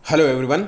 Hello everyone.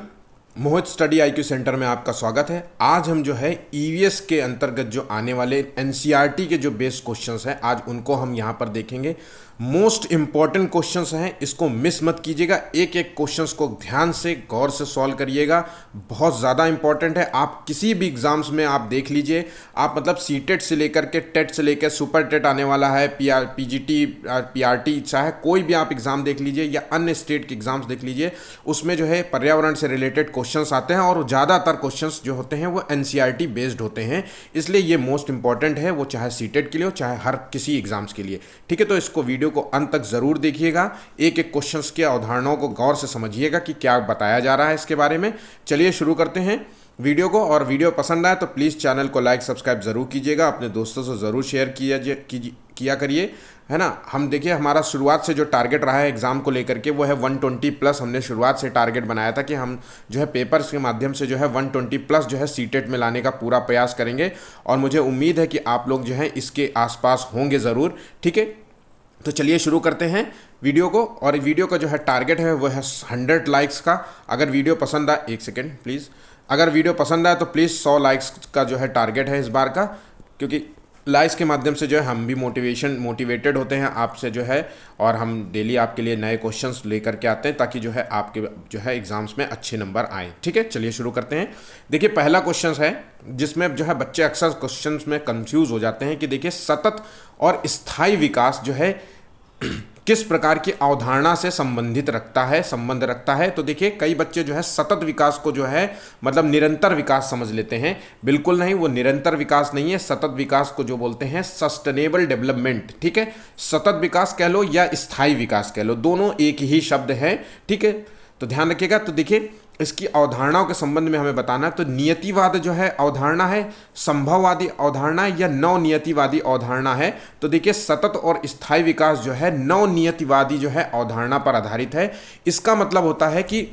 Mohit study IQ centre में आपका स्वागत है। आज हम जो है ईवीएस के अंतर्गत जो आने वाले एनसीईआरटी के जो बेस्ड क्वेश्चंस हैं आज उनको हम यहाँ पर देखेंगे। मोस्ट इंपॉर्टेंट क्वेश्चंस हैं, इसको मिस मत कीजिएगा। एक एक क्वेश्चंस को ध्यान से गौर से सॉल्व करिएगा, बहुत ज़्यादा इंपॉर्टेंट है। आप किसी भी एग्जाम्स में आप देख लीजिए, आप मतलब सीटेट से लेकर के टेट से लेकर सुपर टेट आने वाला है, पीजीटी पीआरटी, चाहे कोई भी आप एग्ज़ाम देख लीजिए या अन्य स्टेट के एग्जाम्स देख लीजिए, उसमें जो है पर्यावरण से रिलेटेड क्वेश्चंस आते हैं और ज़्यादातर क्वेश्चंस जो होते हैं वो एनसीईआरटी बेस्ड होते हैं। इसलिए ये मोस्ट इंपॉर्टेंट है, वो चाहे सीटेट के लिए हो चाहे हर किसी एग्जाम्स के लिए। ठीक है, तो इसको वीडियो को अंत तक जरूर देखिएगा, एक एक क्वेश्चंस के अवधारणाओं को गौर से समझिएगा कि क्या बताया जा रहा है इसके बारे में। चलिए शुरू करते हैं वीडियो को। और वीडियो पसंद आए तो प्लीज़ चैनल को लाइक सब्सक्राइब ज़रूर कीजिएगा, अपने दोस्तों से ज़रूर शेयर किया करिए, है ना। हम देखिए हमारा शुरुआत से जो टारगेट रहा है एग्ज़ाम को लेकर के वो है 120 प्लस। हमने शुरुआत से टारगेट बनाया था कि हम जो है पेपर्स के माध्यम से जो है 120 प्लस जो है सीटेट में लाने का पूरा प्रयास करेंगे और मुझे उम्मीद है कि आप लोग जो है इसके आसपास होंगे ज़रूर। ठीक है, तो चलिए शुरू करते हैं वीडियो को। और वीडियो का जो है टारगेट है वो है 100 लाइक्स का। अगर वीडियो पसंद आए, एक सेकेंड प्लीज़, अगर वीडियो पसंद आए तो प्लीज़ 100 लाइक्स का जो है टारगेट है इस बार का, क्योंकि लाइक्स के माध्यम से जो है हम भी मोटिवेटेड होते हैं आपसे जो है, और हम डेली आपके लिए नए क्वेश्चंस लेकर के आते हैं ताकि जो है आपके जो है एग्जाम्स में अच्छे नंबर आएँ। ठीक है, चलिए शुरू करते हैं। देखिए पहला क्वेश्चन है जिसमें जो है बच्चे अक्सर क्वेश्चंस में कंफ्यूज हो जाते हैं कि देखिए सतत और स्थायी विकास जो है किस प्रकार की अवधारणा से संबंध रखता है। तो देखिए कई बच्चे जो है सतत विकास को जो है मतलब निरंतर विकास समझ लेते हैं। बिल्कुल नहीं, वो निरंतर विकास नहीं है। सतत विकास को जो बोलते हैं सस्टेनेबल डेवलपमेंट। ठीक है, सतत विकास कह लो या स्थायी विकास कह लो, दोनों एक ही शब्द है। ठीक है, तो ध्यान रखिएगा। तो देखिए इसकी अवधारणाओं के संबंध में हमें बताना है। तो नियतिवाद जो है अवधारणा है, संभववादी अवधारणा या नवनियतिवादी अवधारणा है। तो देखिए सतत और स्थायी विकास जो है नवनियतिवादी जो है अवधारणा पर आधारित है। इसका मतलब होता है कि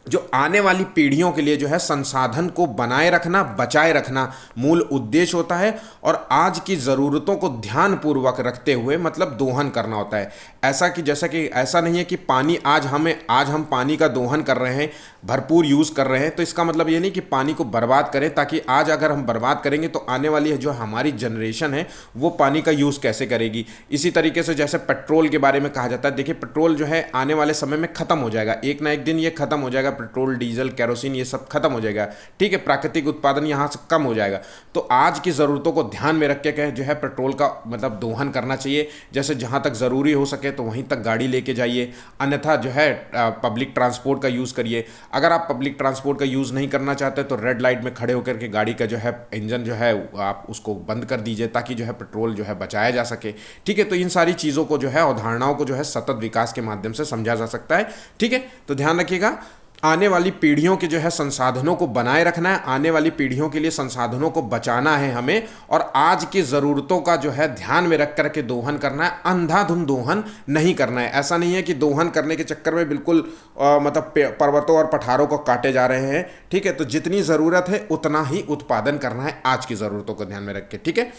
जो आने वाली पीढ़ियों के लिए जो है संसाधन को बनाए रखना, बचाए रखना मूल उद्देश्य होता है, और आज की ज़रूरतों को ध्यानपूर्वक रखते हुए मतलब दोहन करना होता है। ऐसा नहीं है कि पानी आज हम पानी का दोहन कर रहे हैं, भरपूर यूज़ कर रहे हैं, तो इसका मतलब ये नहीं कि पानी को बर्बाद करें, ताकि आज अगर हम बर्बाद करेंगे तो आने वाली जो हमारी जनरेशन है वो पानी का यूज़ कैसे करेगी। इसी तरीके से जैसे पेट्रोल के बारे में कहा जाता है, देखिए पेट्रोल जो है आने वाले समय में ख़त्म हो जाएगा, एक ना एक दिन ये ख़त्म हो जाएगा। पेट्रोल, डीजल, केरोसिन ये सब खत्म हो जाएगा। ठीक है, प्राकृतिक उत्पादन यहाँ से कम हो जाएगा। तो आज की ज़रूरतों को ध्यान में रख के जो है पेट्रोल का मतलब दोहन करना चाहिए। जैसे जहाँ तक ज़रूरी हो सके तो वहीं तक गाड़ी लेके जाइए, अन्यथा जो है पब्लिक ट्रांसपोर्ट का यूज़ करिए। अगर आप पब्लिक ट्रांसपोर्ट का यूज़ नहीं करना चाहते तो रेड लाइट में खड़े होकर के गाड़ी का जो है इंजन जो है आप उसको बंद कर दीजिए, ताकि जो है पेट्रोल जो है बचाया जा सके। ठीक है, तो इन सारी चीज़ों को जो है अवधारणाओं को जो है सतत विकास के माध्यम से समझा जा सकता है। ठीक है, तो ध्यान रखिएगा, आने वाली पीढ़ियों के जो है संसाधनों को बनाए रखना है, आने वाली पीढ़ियों के लिए संसाधनों को बचाना है हमें, और आज की ज़रूरतों का जो है ध्यान में रख करके दोहन करना है। अंधाधुंध दोहन नहीं करना है। ऐसा नहीं है कि दोहन करने के चक्कर में बिल्कुल मतलब पर्वतों और पठारों को काटे जा रहे हैं। ठीक है, तो जितनी ज़रूरत है उतना ही उत्पादन करना है आज की ज़रूरतों को ध्यान में रख के। ठीक है,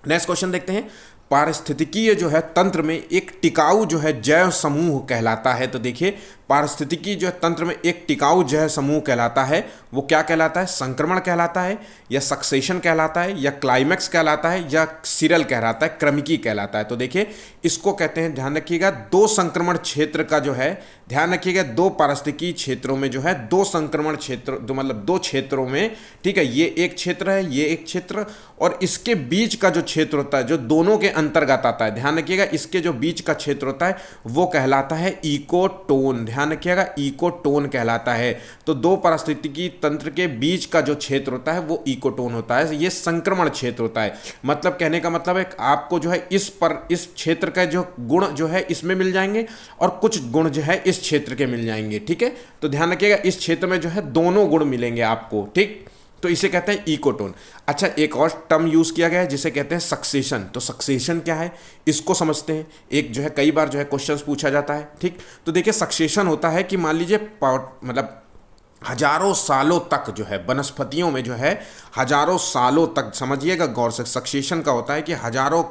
नेक्स्ट क्वेश्चन देखते हैं। पारिस्थितिकीय जो है तंत्र में एक टिकाऊ जो है जैव समूह कहलाता है। तो देखिए पारिस्थितिकी जो तंत्र में एक टिकाऊ जैव समूह कहलाता है, वो क्या कहलाता है? संक्रमण कहलाता है, या सक्सेशन कहलाता है, या क्लाइमैक्स कहलाता है, या सीरियल कहलाता है, क्रमिकी कहलाता है। तो देखिए इसको कहते हैं, ध्यान रखिएगा, दो संक्रमण क्षेत्र का जो है ध्यान रखिएगा, दो पारिस्थितिकी क्षेत्रों में जो है दो संक्रमण क्षेत्र, जो मतलब दो क्षेत्रों में, ठीक है, ये एक क्षेत्र है, ये एक क्षेत्र, और इसके बीच का जो क्षेत्र होता है जो दोनों के अंतर्गत आता है, ध्यान रखिएगा, इसके जो बीच का क्षेत्र होता है वो कहलाता है इकोटोन। ध्यान रखिएगा, इकोटोन कहलाता है। तो दो पारिस्थितिकी तंत्र के बीच का जो क्षेत्र होता है वो इकोटोन होता है, ये संक्रमण क्षेत्र होता है। मतलब कहने का मतलब है आपको जो है इस क्षेत्र का जो गुण जो है इसमें मिल जाएंगे, और कुछ गुण जो है इस क्षेत्र के मिल जाएंगे। ठीक है, तो ध्यान रखिएगा इस क्षेत्र में जो है दोनों गुण मिलेंगे आपको। ठीक, तो इसे कहते हैं इकोटोन। अच्छा, एक और टर्म यूज किया गया है जिसे कहते हैं सक्सेशन। तो सक्सेशन क्या है इसको समझते हैं। एक जो है कई बार जो है क्वेश्चंस पूछा जाता है। ठीक, तो देखिए सक्सेशन होता है कि मान लीजिए मतलब हजारों सालों तक जो है वनस्पतियों में जो है हजारों सालों तक, समझिएगा गौर से, सक्सेशन का होता है कि हजारों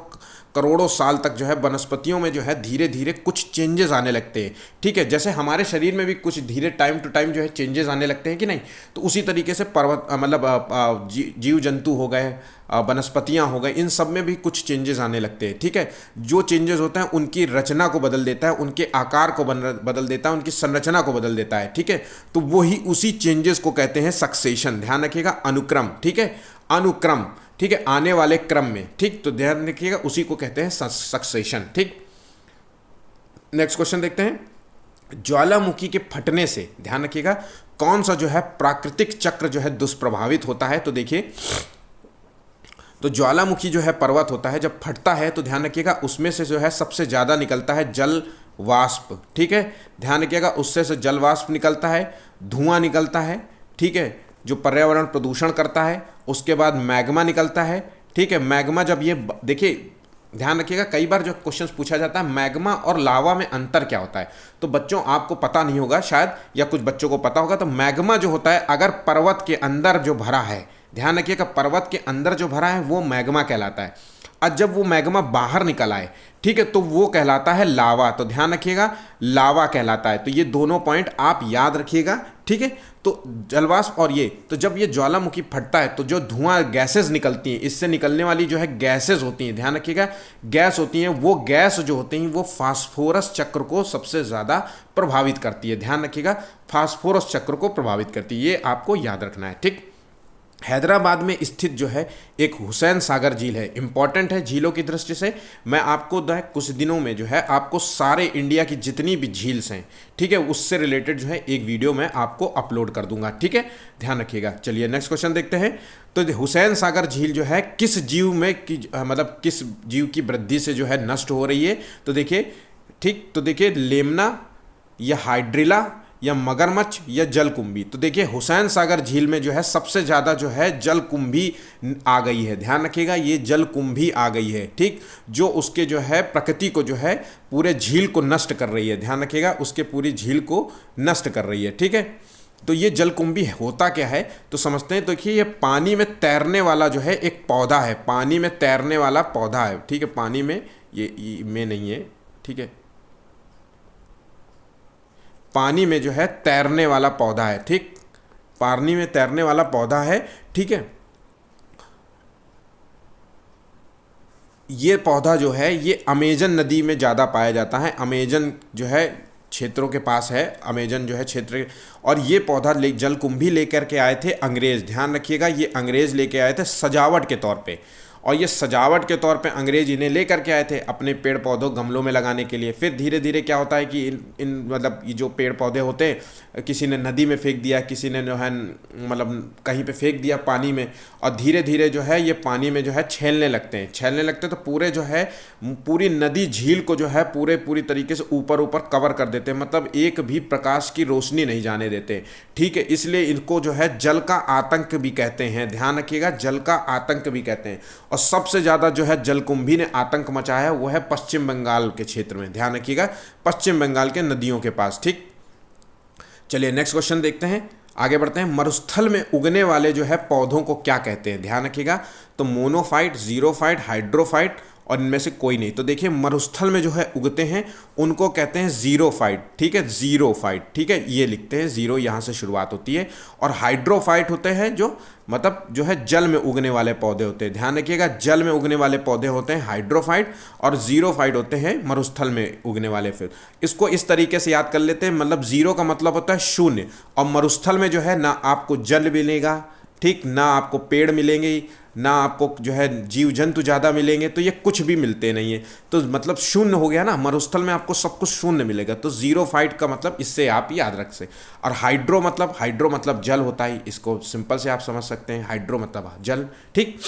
करोड़ों साल तक जो है वनस्पतियों में जो है धीरे धीरे कुछ चेंजेस आने लगते हैं। ठीक है, जैसे हमारे शरीर में भी कुछ धीरे टाइम टू टाइम जो है चेंजेस आने लगते हैं कि नहीं, तो उसी तरीके से पर्वत मतलब जीव जंतु हो गए, वनस्पतियाँ हो गई, इन सब में भी कुछ चेंजेस आने लगते हैं। ठीक है, जो चेंजेस होते हैं उनकी रचना को बदल देता है, उनके आकार को बदल देता है, उनकी संरचना को बदल देता है। ठीक है, तो वही उसी चेंजेस को कहते हैं सक्सेशन। ध्यान रखिएगा, अनुक्रम। ठीक है, अनुक्रम। ठीक है, आने वाले क्रम में। ठीक, तो ध्यान रखिएगा, उसी को कहते हैं सक्सेशन। ठीक, नेक्स्ट क्वेश्चन देखते हैं। ज्वालामुखी के फटने से, ध्यान रखिएगा, कौन सा जो है प्राकृतिक चक्र जो है दुष्प्रभावित होता है? तो देखिए, तो ज्वालामुखी जो है पर्वत होता है, जब फटता है तो ध्यान रखिएगा उसमें से जो है सबसे ज़्यादा निकलता है जल वाष्प। ठीक है, ध्यान रखिएगा, उससे से जल वाष्प निकलता है, धुआं निकलता है। ठीक है, जो पर्यावरण प्रदूषण करता है। उसके बाद मैग्मा निकलता है। ठीक है, मैग्मा जब ये देखिए, ध्यान रखिएगा, कई बार जो क्वेश्चंस पूछा जाता है मैग्मा और लावा में अंतर क्या होता है, तो बच्चों आपको पता नहीं होगा शायद, या कुछ बच्चों को पता होगा। तो मैग्मा जो होता है, अगर पर्वत के अंदर जो भरा है, ध्यान रखिएगा, पर्वत के अंदर जो भरा है वो मैग्मा कहलाता है। और जब वो मैग्मा बाहर निकल आए, ठीक है, तो वो कहलाता है लावा। तो ध्यान रखिएगा, लावा कहलाता है। तो ये दोनों पॉइंट आप याद रखिएगा। ठीक है, तो जलवाष्प और ये, तो जब ये ज्वालामुखी फटता है तो जो धुआं गैसेस निकलती हैं, इससे निकलने वाली जो है गैसेस होती हैं, ध्यान रखिएगा, गैस होती हैं, वो गैस जो होती हैं वो फास्फोरस चक्र को सबसे ज़्यादा प्रभावित करती है। ध्यान रखिएगा, फास्फोरस चक्र को प्रभावित करती है, ये आपको याद रखना है। ठीक, हैदराबाद में स्थित जो है एक हुसैन सागर झील है, इंपॉर्टेंट है झीलों की दृष्टि से। मैं आपको कुछ दिनों में जो है आपको सारे इंडिया की जितनी भी झील्स हैं, ठीक है, उससे रिलेटेड जो है एक वीडियो मैं आपको अपलोड कर दूंगा। ठीक है, ध्यान रखिएगा। चलिए नेक्स्ट क्वेश्चन देखते हैं। तो हुसैन सागर झील जो है किस जीव में मतलब किस जीव की वृद्धि से जो है नष्ट हो रही है? तो देखिए, ठीक, तो देखिए, लेमना या हाइड्रिला या मगरमच्छ या जलकुंभी। तो देखिए, हुसैन सागर झील में जो है सबसे ज़्यादा जो है जलकुंभी आ गई है। ध्यान रखिएगा, ये जलकुंभी आ गई है। ठीक, जो उसके जो है प्रकृति को जो है पूरे झील को नष्ट कर रही है। ध्यान रखिएगा, उसके पूरी झील को नष्ट कर रही है। ठीक है, तो ये जलकुंभी होता क्या है तो समझते हैं। तो देखिए, ये पानी में तैरने वाला जो है एक पौधा है, पानी में तैरने वाला पौधा है। ठीक है, पानी में ये में नहीं है। ठीक है, पानी में जो है तैरने वाला पौधा है। ठीक, पानी में तैरने वाला पौधा है। ठीक है, ये पौधा जो है ये अमेजन नदी में ज़्यादा पाया जाता है। अमेजन जो है क्षेत्रों के पास है, अमेजन जो है क्षेत्र। और ये पौधा जलकुंभी लेकर के आए थे अंग्रेज़। ध्यान रखिएगा, ये अंग्रेज़ लेके आए थे सजावट के तौर पे, और ये सजावट के तौर पे अंग्रेज इन्हें लेकर के आए थे अपने पेड़ पौधों गमलों में लगाने के लिए। फिर धीरे धीरे क्या होता है कि इन मतलब ये जो पेड़ पौधे होते हैं, किसी ने नदी में फेंक दिया, किसी ने जो है मतलब कहीं पे फेंक दिया पानी में, और धीरे धीरे जो है ये पानी में जो है छेलने लगते हैं। छेलने लगते हैं तो पूरे जो है पूरी नदी झील को जो है पूरी तरीके से ऊपर ऊपर कवर कर देते हैं, मतलब एक भी प्रकाश की रोशनी नहीं जाने देते। ठीक है, इसलिए इनको जो है जल का आतंक भी कहते हैं। ध्यान रखिएगा, जल का आतंक भी कहते हैं। और सबसे ज़्यादा जो है जलकुंभी ने आतंक मचाया है वो है पश्चिम बंगाल के क्षेत्र में। ध्यान रखिएगा, पश्चिम बंगाल के नदियों के पास। ठीक, चलिए नेक्स्ट क्वेश्चन देखते हैं, आगे बढ़ते हैं। मरुस्थल में उगने वाले जो है पौधों को क्या कहते हैं? ध्यान रखिएगा, तो मोनोफाइट, जीरोफाइट, हाइड्रोफाइट और इनमें से कोई नहीं। तो देखिए, मरुस्थल में जो है उगते हैं उनको कहते हैं जीरोफाइट। ठीक है, जीरोफाइट। ठीक है, ये लिखते हैं, जीरो यहाँ से शुरुआत होती है। और हाइड्रोफाइट होते हैं जो मतलब जो है जल में उगने वाले पौधे होते हैं। ध्यान रखिएगा, जल में उगने वाले पौधे होते हैं हाइड्रोफाइट, और जीरोफाइट होते हैं मरुस्थल में उगने वाले। फिर इसको इस तरीके से याद कर लेते हैं, मतलब जीरो का मतलब होता है शून्य, और मरुस्थल में जो है ना आपको जल मिलेगा, ठीक, ना आपको पेड़ मिलेंगे, ना आपको जो है जीव जंतु ज़्यादा मिलेंगे, तो ये कुछ भी मिलते नहीं है। तो मतलब शून्य हो गया ना, मरुस्थल में आपको सब कुछ शून्य मिलेगा। तो जीरो फाइट का मतलब इससे आप याद रख से। और हाइड्रो मतलब जल होता है, इसको सिंपल से आप समझ सकते हैं, हाइड्रो मतलब जल। ठीक,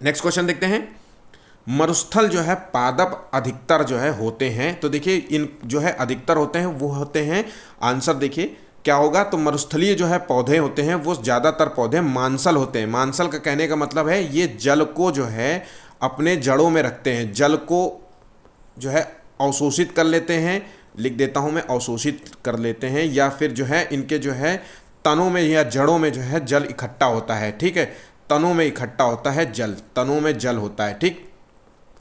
नेक्स्ट क्वेश्चन देखते हैं। मरुस्थल जो है पादप अधिकतर जो है होते हैं। तो देखिए, इन जो है अधिकतर होते हैं वो होते हैं, आंसर देखिए क्या होगा, तो मरुस्थलीय जो है पौधे होते हैं वो ज़्यादातर पौधे मांसल होते हैं। मांसल का कहने का मतलब है ये जल को जो है अपने जड़ों में रखते हैं, जल को जो है अवशोषित कर लेते हैं। लिख देता हूँ मैं, अवशोषित कर लेते हैं, या फिर जो है इनके जो है तनों में या जड़ों में जो है जल इकट्ठा होता है। ठीक है, तनों में इकट्ठा होता है जल, तनों में जल होता है। ठीक,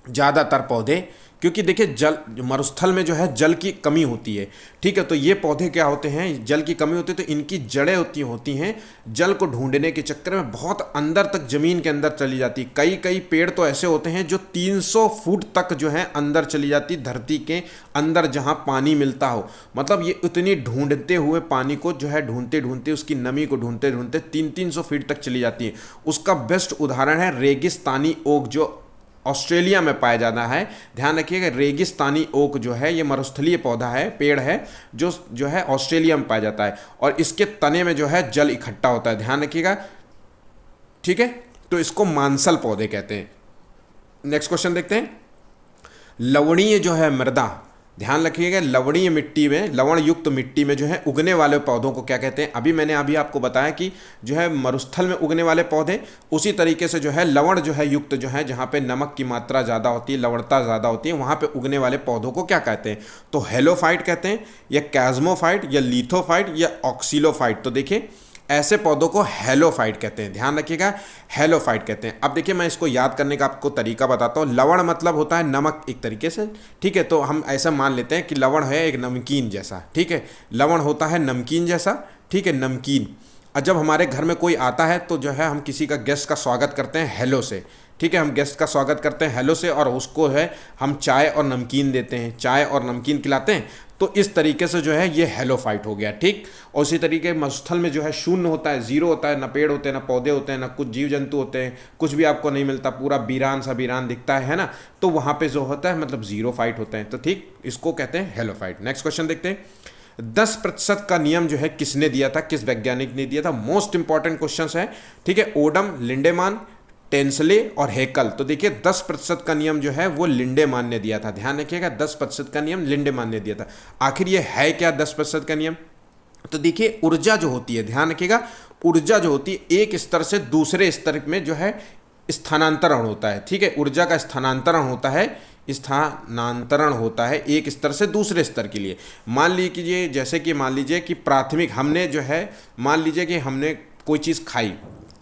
ज़्यादातर पौधे, क्योंकि देखिए जल मरुस्थल में जो है जल की कमी होती है, ठीक है। तो ये पौधे क्या होते हैं, जल की कमी होती है तो इनकी जड़ें होती हैं जल को ढूंढने के चक्कर में बहुत अंदर तक ज़मीन के अंदर चली जाती। कई कई पेड़ तो ऐसे होते हैं जो 300 फुट तक जो है अंदर चली जाती, धरती के अंदर जहाँ पानी मिलता हो। मतलब ये उतनी ढूंढते हुए पानी को जो है ढूंढते ढूंढते उसकी नमी को ढूंढते ढूंढते 300 फीट तक चली जाती है। उसका बेस्ट उदाहरण है रेगिस्तानी ओक, जो ऑस्ट्रेलिया में पाया जाता है। ध्यान रखिएगा, रेगिस्तानी ओक जो है ये मरुस्थलीय पौधा है, पेड़ है, जो है ऑस्ट्रेलिया में पाया जाता है और इसके तने में जो है जल इकट्ठा होता है। ध्यान रखिएगा, ठीक है। तो इसको मांसल पौधे कहते हैं। नेक्स्ट क्वेश्चन देखते हैं। लवणीय जो है मृदा, ध्यान रखिएगा, लवणीय मिट्टी में, लवण युक्त मिट्टी में जो है उगने वाले पौधों को क्या कहते हैं। मैंने आपको बताया कि जो है मरुस्थल में उगने वाले पौधे, उसी तरीके से जो है लवण जो है युक्त जो है, जहाँ पे नमक की मात्रा ज़्यादा होती है, लवणता ज़्यादा होती है, वहाँ पे उगने वाले पौधों को क्या कहते हैं। तो हेलोफाइट कहते हैं, या कैज़्मोफाइट, या लिथोफाइट, या ऑक्सीलोफाइट। तो देखिए ऐसे पौधों को हेलोफाइट कहते हैं। ध्यान रखिएगा, हेलोफाइट कहते हैं। अब देखिए मैं इसको याद करने का आपको तरीका बताता हूँ। लवण मतलब होता है नमक एक तरीके से, ठीक है। तो हम ऐसा मान लेते हैं कि लवण है एक नमकीन जैसा, ठीक है। लवण होता है नमकीन जैसा, ठीक है, नमकीन। और जब हमारे घर में कोई आता है तो जो है हम किसी का गेस्ट का स्वागत करते हैं हेलो से, ठीक है। हम गेस्ट का स्वागत करते हैं हेलो से और उसको है हम चाय और नमकीन देते हैं, चाय और नमकीन खिलाते हैं। तो इस तरीके से जो है ये हेलोफाइट हो गया, ठीक। और उसी तरीके मरुस्थल में जो है शून्य होता है, जीरो होता है, ना पेड़ होते हैं, ना पौधे होते हैं, ना कुछ जीव जंतु होते हैं, कुछ भी आपको नहीं मिलता, पूरा वीरान सा वीरान दिखता है ना। तो वहाँ पे जो होता है मतलब जीरो फाइट होते हैं। तो ठीक, इसको कहते हैं हेलोफाइट। नेक्स्ट क्वेश्चन देखते हैं। 10% का नियम जो है किसने दिया था, किस वैज्ञानिक ने दिया था। मोस्ट इंपॉर्टेंट क्वेश्चन है, ठीक है। ओडम, लिंडेमान, टेंसले और हेकल। तो देखिए 10% का नियम जो है वो लिंडेमान ने दिया था। ध्यान रखिएगा, 10% का नियम लिंडेमान ने दिया था। आखिर ये है क्या 10% का नियम। तो देखिए ऊर्जा जो होती है, ध्यान रखिएगा, ऊर्जा जो होती है एक स्तर से दूसरे स्तर में जो है स्थानांतरण होता है, ठीक है। ऊर्जा का स्थानांतरण होता है, स्थानांतरण होता है एक स्तर से दूसरे स्तर के लिए। मान लीजिए, जैसे कि मान लीजिए कि प्राथमिक हमने जो है, मान लीजिए कि हमने कोई चीज़ खाई,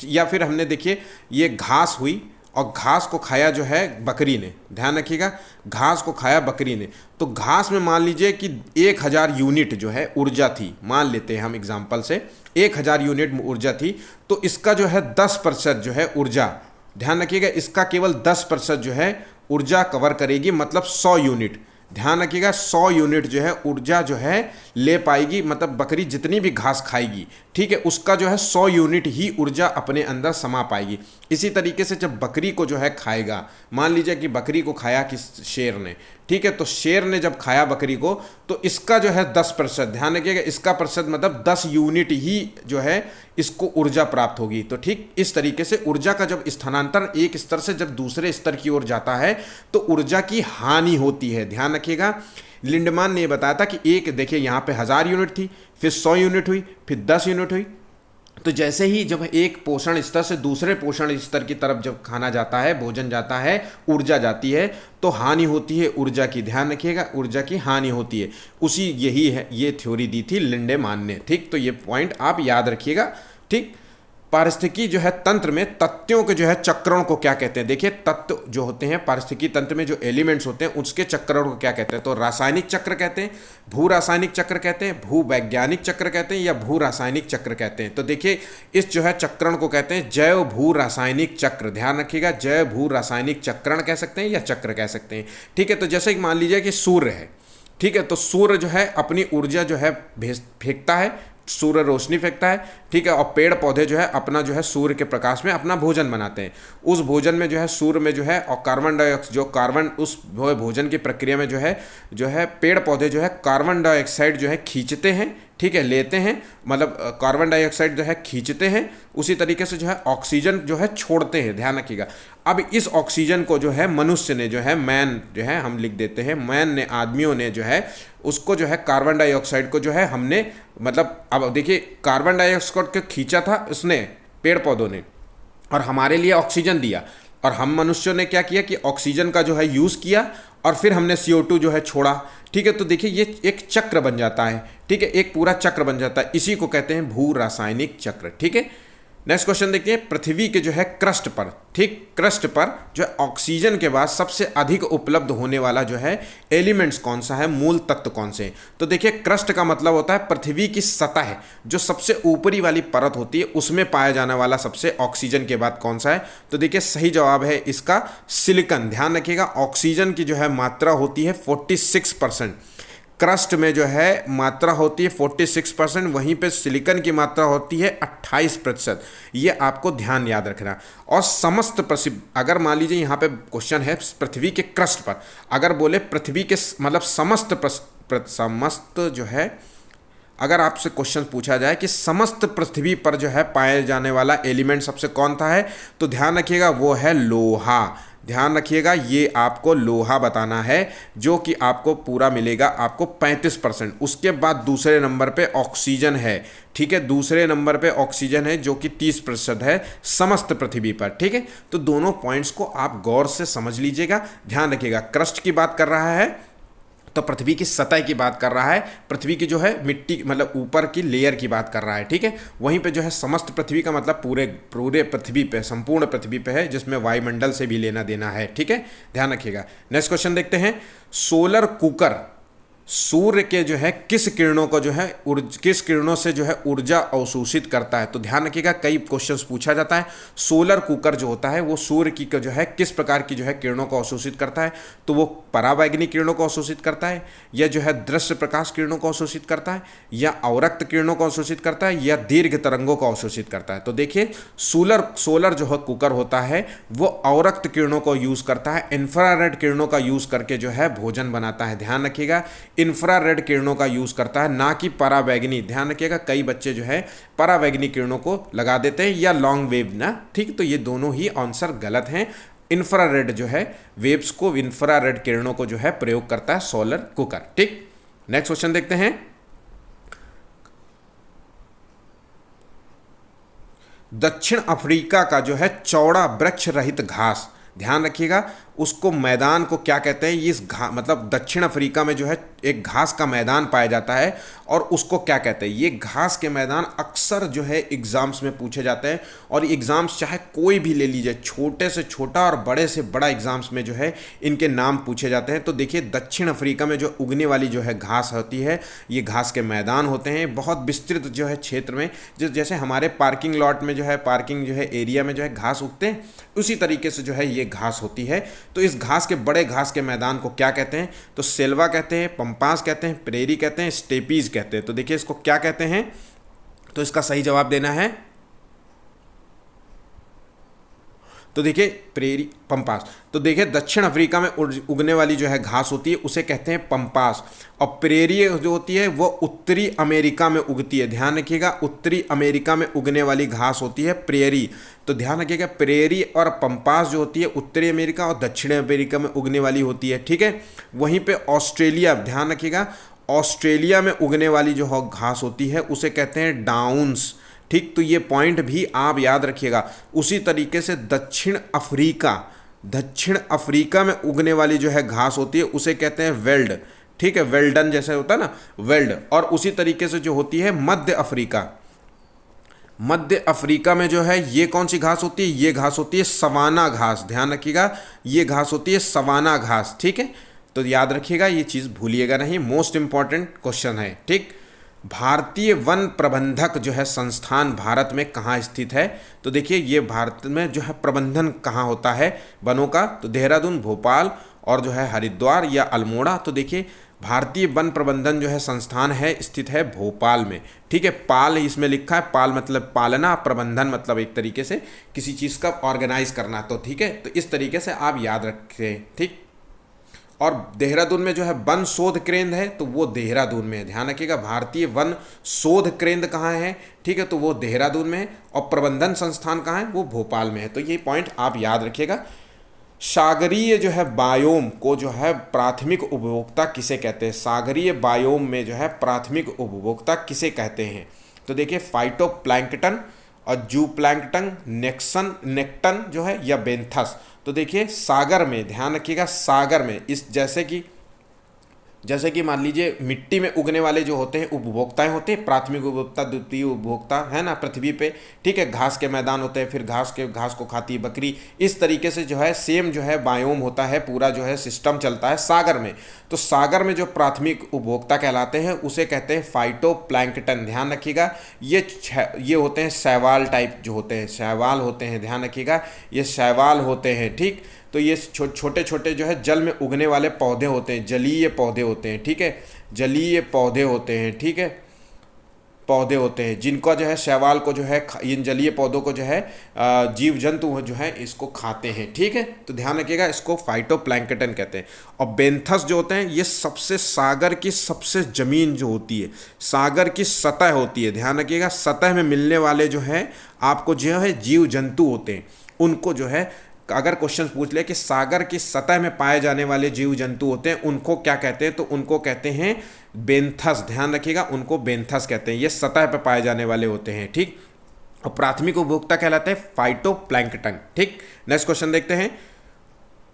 या फिर हमने देखिए ये घास हुई और घास को खाया जो है बकरी ने। ध्यान रखिएगा, घास को खाया बकरी ने। तो घास में मान लीजिए कि 1000 यूनिट जो है ऊर्जा थी, मान लेते हैं हम एग्जांपल से 1000 यूनिट ऊर्जा थी। तो इसका जो है 10% जो है ऊर्जा, ध्यान रखिएगा, इसका केवल 10% जो है ऊर्जा कवर करेगी, मतलब 100 यूनिट। ध्यान रखिएगा, 100 यूनिट जो है ऊर्जा जो है ले पाएगी, मतलब बकरी जितनी भी घास खाएगी, ठीक है, उसका जो है 100 यूनिट ही ऊर्जा अपने अंदर समा पाएगी। इसी तरीके से जब बकरी को जो है खाएगा, मान लीजिए कि बकरी को खाया किस शेर ने, ठीक है। तो शेर ने जब खाया बकरी को, तो इसका जो है 10%, ध्यान रखिएगा, इसका प्रतिशत मतलब 10 यूनिट ही जो है इसको ऊर्जा प्राप्त होगी। तो ठीक इस तरीके से ऊर्जा का जब स्थानांतरण एक स्तर से जब दूसरे स्तर की ओर जाता है तो ऊर्जा की हानि होती है। ध्यान रखिएगा, लिंडमान ने बताया था कि एक देखिए यहाँ पे 1000 यूनिट थी, फिर 100 यूनिट हुई, फिर 10 यूनिट हुई। तो जैसे ही जब एक पोषण स्तर से दूसरे पोषण स्तर की तरफ जब खाना जाता है, भोजन जाता है, ऊर्जा जाती है, तो हानि होती है ऊर्जा की। ध्यान रखिएगा, ऊर्जा की हानि होती है। उसी यही है, ये थ्योरी दी थी लिंडेमान ने, ठीक। तो ये पॉइंट आप याद रखिएगा, ठीक। पारिस्थितिकी जो है तंत्र में तत्वों के जो है चक्रण को क्या कहते हैं। देखिए तत्व जो होते हैं पारिस्थितिकी तंत्र में, जो एलिमेंट्स होते हैं, उसके चक्रण को क्या कहते हैं। तो रासायनिक चक्र कहते हैं, भू रासायनिक चक्र कहते हैं, भू वैज्ञानिक चक्र कहते हैं, या भू रासायनिक चक्र कहते हैं। तो देखिए इस जो है चक्रण को कहते हैं जैव भू रासायनिक चक्र। ध्यान रखिएगा, जैव भू रासायनिक चक्रण कह सकते हैं या चक्र कह सकते हैं, ठीक है। तो जैसे कि मान लीजिए कि सूर्य है, ठीक है। तो सूर्य जो है अपनी ऊर्जा जो है फेंकता है, सूर्य रोशनी फेंकता है, ठीक है। और पेड़ पौधे जो है अपना जो है सूर्य के प्रकाश में अपना भोजन बनाते हैं। उस भोजन में जो है सूर्य में जो है और कार्बन डाइऑक्साइड, जो कार्बन उस भोजन की प्रक्रिया में जो है पेड़ पौधे जो है कार्बन डाइऑक्साइड जो है खींचते हैं, ठीक है, लेते हैं, मतलब कार्बन डाइऑक्साइड जो है खींचते हैं, उसी तरीके से जो है ऑक्सीजन जो है छोड़ते हैं। ध्यान रखिएगा। अब इस ऑक्सीजन को जो है मनुष्य ने जो है, मैन जो है हम लिख देते हैं, मैन ने, आदमियों ने जो है उसको जो है कार्बन डाइऑक्साइड को जो है हमने, मतलब अब देखिए कार्बन डाइऑक्साइड को खींचा था उसने, पेड़ पौधों ने, और हमारे लिए ऑक्सीजन दिया। और हम मनुष्यों ने क्या किया कि ऑक्सीजन का जो है यूज़ किया और फिर हमने CO2 जो है छोड़ा, ठीक है। तो देखिए ये एक चक्र बन जाता है, ठीक है, एक पूरा चक्र बन जाता है। इसी को कहते हैं भू रासायनिक चक्र, ठीक है। नेक्स्ट क्वेश्चन देखिए, पृथ्वी के जो है क्रस्ट पर, ठीक, क्रस्ट पर जो है ऑक्सीजन के बाद सबसे अधिक उपलब्ध होने वाला जो है एलिमेंट्स कौन सा है, मूल तत्व कौन से। तो देखिए क्रस्ट का मतलब होता है पृथ्वी की सतह, जो सबसे ऊपरी वाली परत होती है उसमें पाया जाने वाला सबसे ऑक्सीजन के बाद कौन सा है। तो देखिए सही जवाब है इसका सिलिकॉन। ध्यान रखिएगा ऑक्सीजन की जो है मात्रा होती है 46%, क्रस्ट में जो है मात्रा होती है 46%, वहीं पे सिलिकॉन की मात्रा होती है 28%। ये आपको ध्यान याद रखना। और समस्त प्रसिद्ध, अगर मान लीजिए यहाँ पे क्वेश्चन है पृथ्वी के क्रस्ट पर, अगर बोले पृथ्वी के मतलब समस्त जो है, अगर आपसे क्वेश्चन पूछा जाए कि समस्त पृथ्वी पर जो है पाए जाने वाला एलिमेंट सबसे कौन सा है, तो ध्यान रखिएगा वो है लोहा। ध्यान रखिएगा ये आपको लोहा बताना है, जो कि आपको पूरा मिलेगा आपको 35%। उसके बाद दूसरे नंबर पे ऑक्सीजन है, ठीक है, दूसरे नंबर पे ऑक्सीजन है जो कि 30% है समस्त पृथ्वी पर, ठीक है। तो दोनों पॉइंट्स को आप गौर से समझ लीजिएगा। ध्यान रखिएगा क्रस्ट की बात कर रहा है तो पृथ्वी की सतह की बात कर रहा है, पृथ्वी की जो है मिट्टी मतलब ऊपर की लेयर की बात कर रहा है, ठीक है। वहीं पे जो है समस्त पृथ्वी का मतलब पूरे पूरे पृथ्वी पे, संपूर्ण पृथ्वी पे है, जिसमें वायुमंडल से भी लेना देना है, ठीक है, ध्यान रखिएगा। नेक्स्ट क्वेश्चन देखते हैं, सोलर कुकर सूर्य के जो है किस किरणों को जो है किस किरणों से जो है ऊर्जा अवशोषित करता है। तो ध्यान रखिएगा कई क्वेश्चंस पूछा जाता है, सोलर कुकर जो होता है वो सूर्य की जो है किस प्रकार की जो है किरणों को अवशोषित करता है। तो वो परावैंगनिक किरणों को अवशोषित करता है, या जो है दृश्य प्रकाश किरणों को अवशोषित करता है, या अवरक्त किरणों को अवशोषित करता है, या दीर्घ तरंगों को अवशोषित करता है। तो देखिए सोलर जो है कुकर होता है वो अवरक्त किरणों को यूज करता है, इंफ्रारेड किरणों का यूज करके जो है भोजन बनाता है। ध्यान रखिएगा इंफ्रारेड किरणों का यूज करता है, ना कि परावैंगनी। ध्यान रखिएगा कई बच्चे जो है परावैंगनी किरणों को लगा देते हैं, या लॉन्ग वेव ना, ठीक। तो ये दोनों ही आंसर गलत हैं। इंफ्रारेड जो है वेव्स को, इंफ्रारेड किरणों को जो है प्रयोग करता है सोलर कुकर, ठीक। नेक्स्ट क्वेश्चन देखते हैं, दक्षिण अफ्रीका का जो है चौड़ा वृक्ष रहित घास, ध्यान रखिएगा उसको मैदान को क्या कहते हैं। इस मतलब दक्षिण अफ्रीका में जो है एक घास का मैदान पाया जाता है, और उसको क्या कहते हैं। ये घास के मैदान अक्सर जो है एग्जाम्स में पूछे जाते हैं, और एग्जाम्स चाहे कोई भी ले लीजिए, छोटे से छोटा और बड़े से बड़ा एग्जाम्स में जो है इनके नाम पूछे जाते हैं। तो देखिए दक्षिण अफ्रीका में जो उगने वाली जो है घास होती है, ये घास के मैदान होते हैं, बहुत विस्तृत जो है क्षेत्र में, जैसे हमारे पार्किंग लॉट में जो है, पार्किंग जो है एरिया में जो है घास उगते हैं, उसी तरीके से जो है ये घास होती है। तो इस घास के, बड़े घास के मैदान को क्या कहते हैं। तो सेल्वा कहते हैं, पंपास कहते हैं, प्रेरी कहते हैं, स्टेपीज कहते हैं। तो देखिए इसको क्या कहते हैं, तो इसका सही जवाब देना है, तो देखिए प्रेरी, पंपास। तो देखिए दक्षिण अफ्रीका में उगने वाली जो है घास होती है उसे कहते हैं पंपास, और प्रेरी जो होती है वो उत्तरी अमेरिका में उगती है। ध्यान रखिएगा उत्तरी अमेरिका में उगने वाली घास होती है प्रेरी। तो ध्यान रखिएगा प्रेरी और पंपास जो होती है उत्तरी अमेरिका और दक्षिण अमेरिका में उगने वाली होती है, ठीक है। वहीं पे ऑस्ट्रेलिया, ध्यान रखिएगा ऑस्ट्रेलिया में उगने वाली जो घास होती है उसे कहते हैं डाउन्स, ठीक। तो ये पॉइंट भी आप याद रखिएगा। उसी तरीके से दक्षिण अफ्रीका में उगने वाली जो है घास होती है उसे कहते हैं वेल्ड, ठीक है, वेल्डन जैसे होता है ना, वेल्ड। और उसी तरीके से जो होती है मध्य अफ्रीका में जो है ये कौन सी घास होती है, ये घास होती है सवाना घास। ध्यान रखिएगा ये घास होती है सवाना घास, ठीक है। तो याद रखिएगा ये चीज़ भूलिएगा नहीं, मोस्ट इंपॉर्टेंट क्वेश्चन है, ठीक। भारतीय वन प्रबंधक जो है संस्थान भारत में कहाँ स्थित है। तो देखिए ये भारत में जो है प्रबंधन कहाँ होता है वनों का, तो देहरादून, भोपाल और जो है हरिद्वार या अल्मोड़ा। तो देखिए भारतीय वन प्रबंधन जो है संस्थान है स्थित है भोपाल में, ठीक है। पाल इसमें लिखा है, पाल मतलब पालना, प्रबंधन मतलब एक तरीके से किसी चीज़ का ऑर्गेनाइज करना, तो ठीक है। तो इस तरीके से आप याद रखें, ठीक। और देहरादून में जो है वन शोध केंद्र है तो वो देहरादून में है। ध्यान रखिएगा भारतीय वन शोध केंद्र कहाँ है, ठीक है, तो वो देहरादून में है, और प्रबंधन संस्थान कहाँ है, वो भोपाल में है। तो ये पॉइंट आप याद रखिएगा। सागरीय जो है बायोम को जो है प्राथमिक उपभोक्ता किसे कहते हैं। सागरीय बायोम में जो है प्राथमिक उपभोक्ता किसे कहते हैं। तो देखिए फाइटोप्लैंक्टन और जूप्लैंक्टन, नेक्टन जो है, या बेंथस। तो देखिए सागर में, ध्यान रखिएगा सागर में, इस जैसे कि जैसे कि मान लीजिए मिट्टी में उगने वाले जो होते हैं उपभोक्ताएं होते हैं, प्राथमिक उपभोक्ता, द्वितीय उपभोक्ता, है ना, पृथ्वी पे, ठीक है। घास के मैदान होते हैं, फिर घास को खाती है बकरी। इस तरीके से जो है सेम जो है बायोम होता है, पूरा जो है सिस्टम चलता है सागर में। तो सागर में जो प्राथमिक उपभोक्ता कहलाते हैं उसे कहते हैं फाइटोप्लैंक्टन। ध्यान रखिएगा, ये होते हैं शैवाल टाइप जो होते हैं, शैवाल होते हैं, ध्यान रखिएगा, ये शैवाल होते हैं, ठीक। तो ये छोटे छोटे जो है जल में उगने वाले पौधे होते हैं, जलीय पौधे होते हैं, ठीक है, जलीय पौधे होते हैं, ठीक है, पौधे होते हैं जिनका जो है शैवाल को जो है इन जलीय पौधों को जो है जीव जंतु जो है इसको खाते हैं, ठीक है। तो ध्यान रखिएगा, इसको फाइटोप्लैंक्टन कहते हैं। और बेंथस जो होते हैं ये सबसे सागर की सबसे जमीन जो होती है, सागर की सतह होती है, ध्यान रखिएगा, सतह में मिलने वाले जो है आपको जो है जीव जंतु होते हैं, उनको जो है अगर क्वेश्चन पूछ ले कि सागर की सतह में पाए जाने वाले जीव जंतु होते हैं उनको क्या कहते हैं, तो उनको कहते हैं बेंथस। ध्यान रखिएगा, उनको बेंथस कहते हैं, ये सतह पर पाए जाने वाले होते हैं, ठीक। और प्राथमिक उपभोक्ता कहलाते हैं फाइटोप्लैंक्टन, ठीक। नेक्स्ट क्वेश्चन देखते हैं।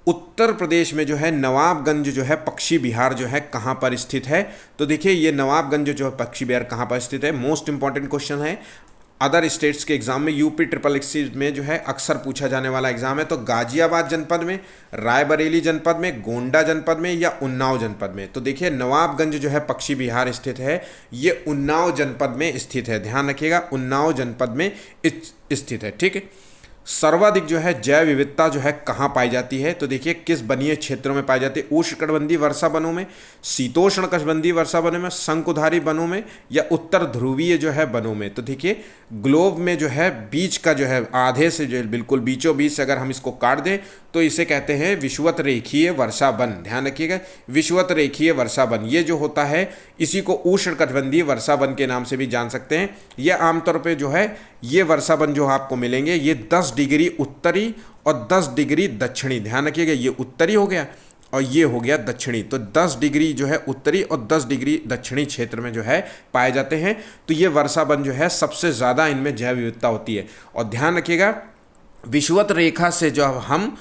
उत्तर प्रदेश में जो है नवाबगंज जो है पक्षी विहार जो है कहाँ पर स्थित है? तो देखिए ये नवाबगंज जो है पक्षी विहार कहाँ पर स्थित है, मोस्ट इंपॉर्टेंट क्वेश्चन है। अदर स्टेट्स के एग्जाम में, यूपी ट्रिपल एससी में जो है अक्सर पूछा जाने वाला एग्जाम है। तो गाजियाबाद जनपद में, रायबरेली जनपद में, गोंडा जनपद में या उन्नाव जनपद में? तो देखिए नवाबगंज जो है पक्षी विहार स्थित है, ये उन्नाव जनपद में स्थित है, ध्यान रखिएगा, उन्नाव जनपद में स्थित है, ठीक है। सर्वाधिक जो है जैव विविधता जो है कहाँ पाई जाती है? तो देखिए किस वनीय क्षेत्रों में पाई जाती है, उष्णकटिबंधीय वर्षा वनों में, शीतोष्ण कटिबंधीय वर्षा वनों में, शंकुधारी वनों में या उत्तर ध्रुवीय जो है वनों में? तो देखिए ग्लोब में जो है बीच का जो है आधे से जो बिल्कुल बीचों बीच से अगर हम इसको काट दें तो इसे कहते हैं विषुवत रेखीय वर्षा वन, ध्यान रखिएगा, विषुवत रेखीय वर्षा वन। ये जो होता है इसी को उष्णकटिबंधीय वर्षा वन के नाम से भी जान सकते हैं। यह आमतौर पे जो है ये वर्षा वन जो आपको मिलेंगे ये 10 डिग्री उत्तरी और 10 डिग्री दक्षिणी, ध्यान रखिएगा, ये उत्तरी हो गया और ये हो गया दक्षिणी। तो 10 डिग्री जो है उत्तरी और 10 डिग्री दक्षिणी क्षेत्र में जो है पाए जाते हैं। तो ये वर्षा वन जो है सबसे ज़्यादा इनमें जैव विविधता होती है। और ध्यान रखिएगा विषुवत रेखा से जो हम,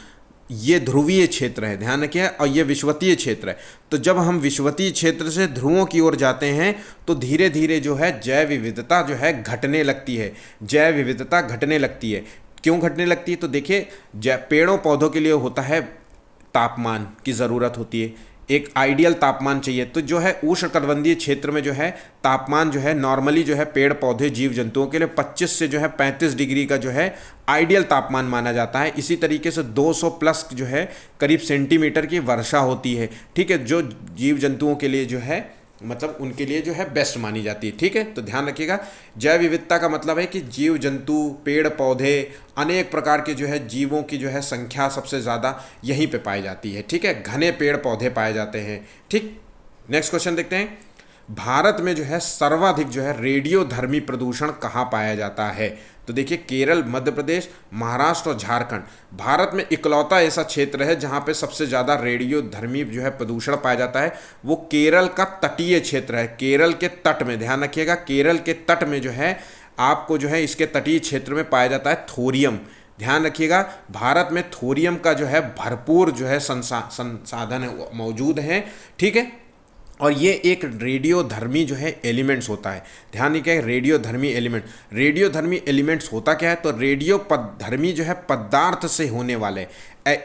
ये ध्रुवीय क्षेत्र है, ध्यान रखिए, और ये विषुवतीय क्षेत्र है। तो जब हम विषुवतीय क्षेत्र से ध्रुवों की ओर जाते हैं तो धीरे धीरे जो है जैव विविधता जो है घटने लगती है, जैव विविधता घटने लगती है। क्यों घटने लगती है? तो देखिए पेड़ों पौधों के लिए होता है तापमान की ज़रूरत होती है, एक आइडियल तापमान चाहिए। तो जो है उष्णकटिबंधीय क्षेत्र में जो है तापमान जो है नॉर्मली जो है पेड़ पौधे जीव जंतुओं के लिए 25 से जो है 35 डिग्री का जो है आइडियल तापमान माना जाता है। इसी तरीके से 200 प्लस जो है करीब सेंटीमीटर की वर्षा होती है, ठीक है, जो जीव जंतुओं के लिए जो है मतलब उनके लिए जो है बेस्ट मानी जाती है, ठीक है। तो ध्यान रखिएगा जैव विविधता का मतलब है कि जीव जंतु, पेड़ पौधे, अनेक प्रकार के जो है जीवों की जो है संख्या सबसे ज़्यादा यहीं पे पाई जाती है, ठीक है, घने पेड़ पौधे पाए जाते हैं, ठीक। नेक्स्ट क्वेश्चन देखते हैं। भारत में जो है सर्वाधिक जो है रेडियोधर्मी प्रदूषण कहाँ पाया जाता है? तो देखिए केरल, मध्य प्रदेश, महाराष्ट्र और झारखंड। भारत में इकलौता ऐसा क्षेत्र है जहाँ पे सबसे ज़्यादा रेडियोधर्मी जो है प्रदूषण पाया जाता है, वो केरल का तटीय क्षेत्र है, केरल के तट में, ध्यान रखिएगा, केरल के तट में जो है आपको जो है इसके तटीय क्षेत्र में पाया जाता है थोरियम। ध्यान रखिएगा भारत में थोरियम का जो है भरपूर जो है संसाधन मौजूद हैं, ठीक है। और ये एक रेडियोधर्मी जो है एलिमेंट्स होता है, ध्यान रखिए, रेडियोधर्मी एलिमेंट। रेडियोधर्मी एलिमेंट्स होता क्या है? तो रेडियो धर्मी जो है पदार्थ से होने वाले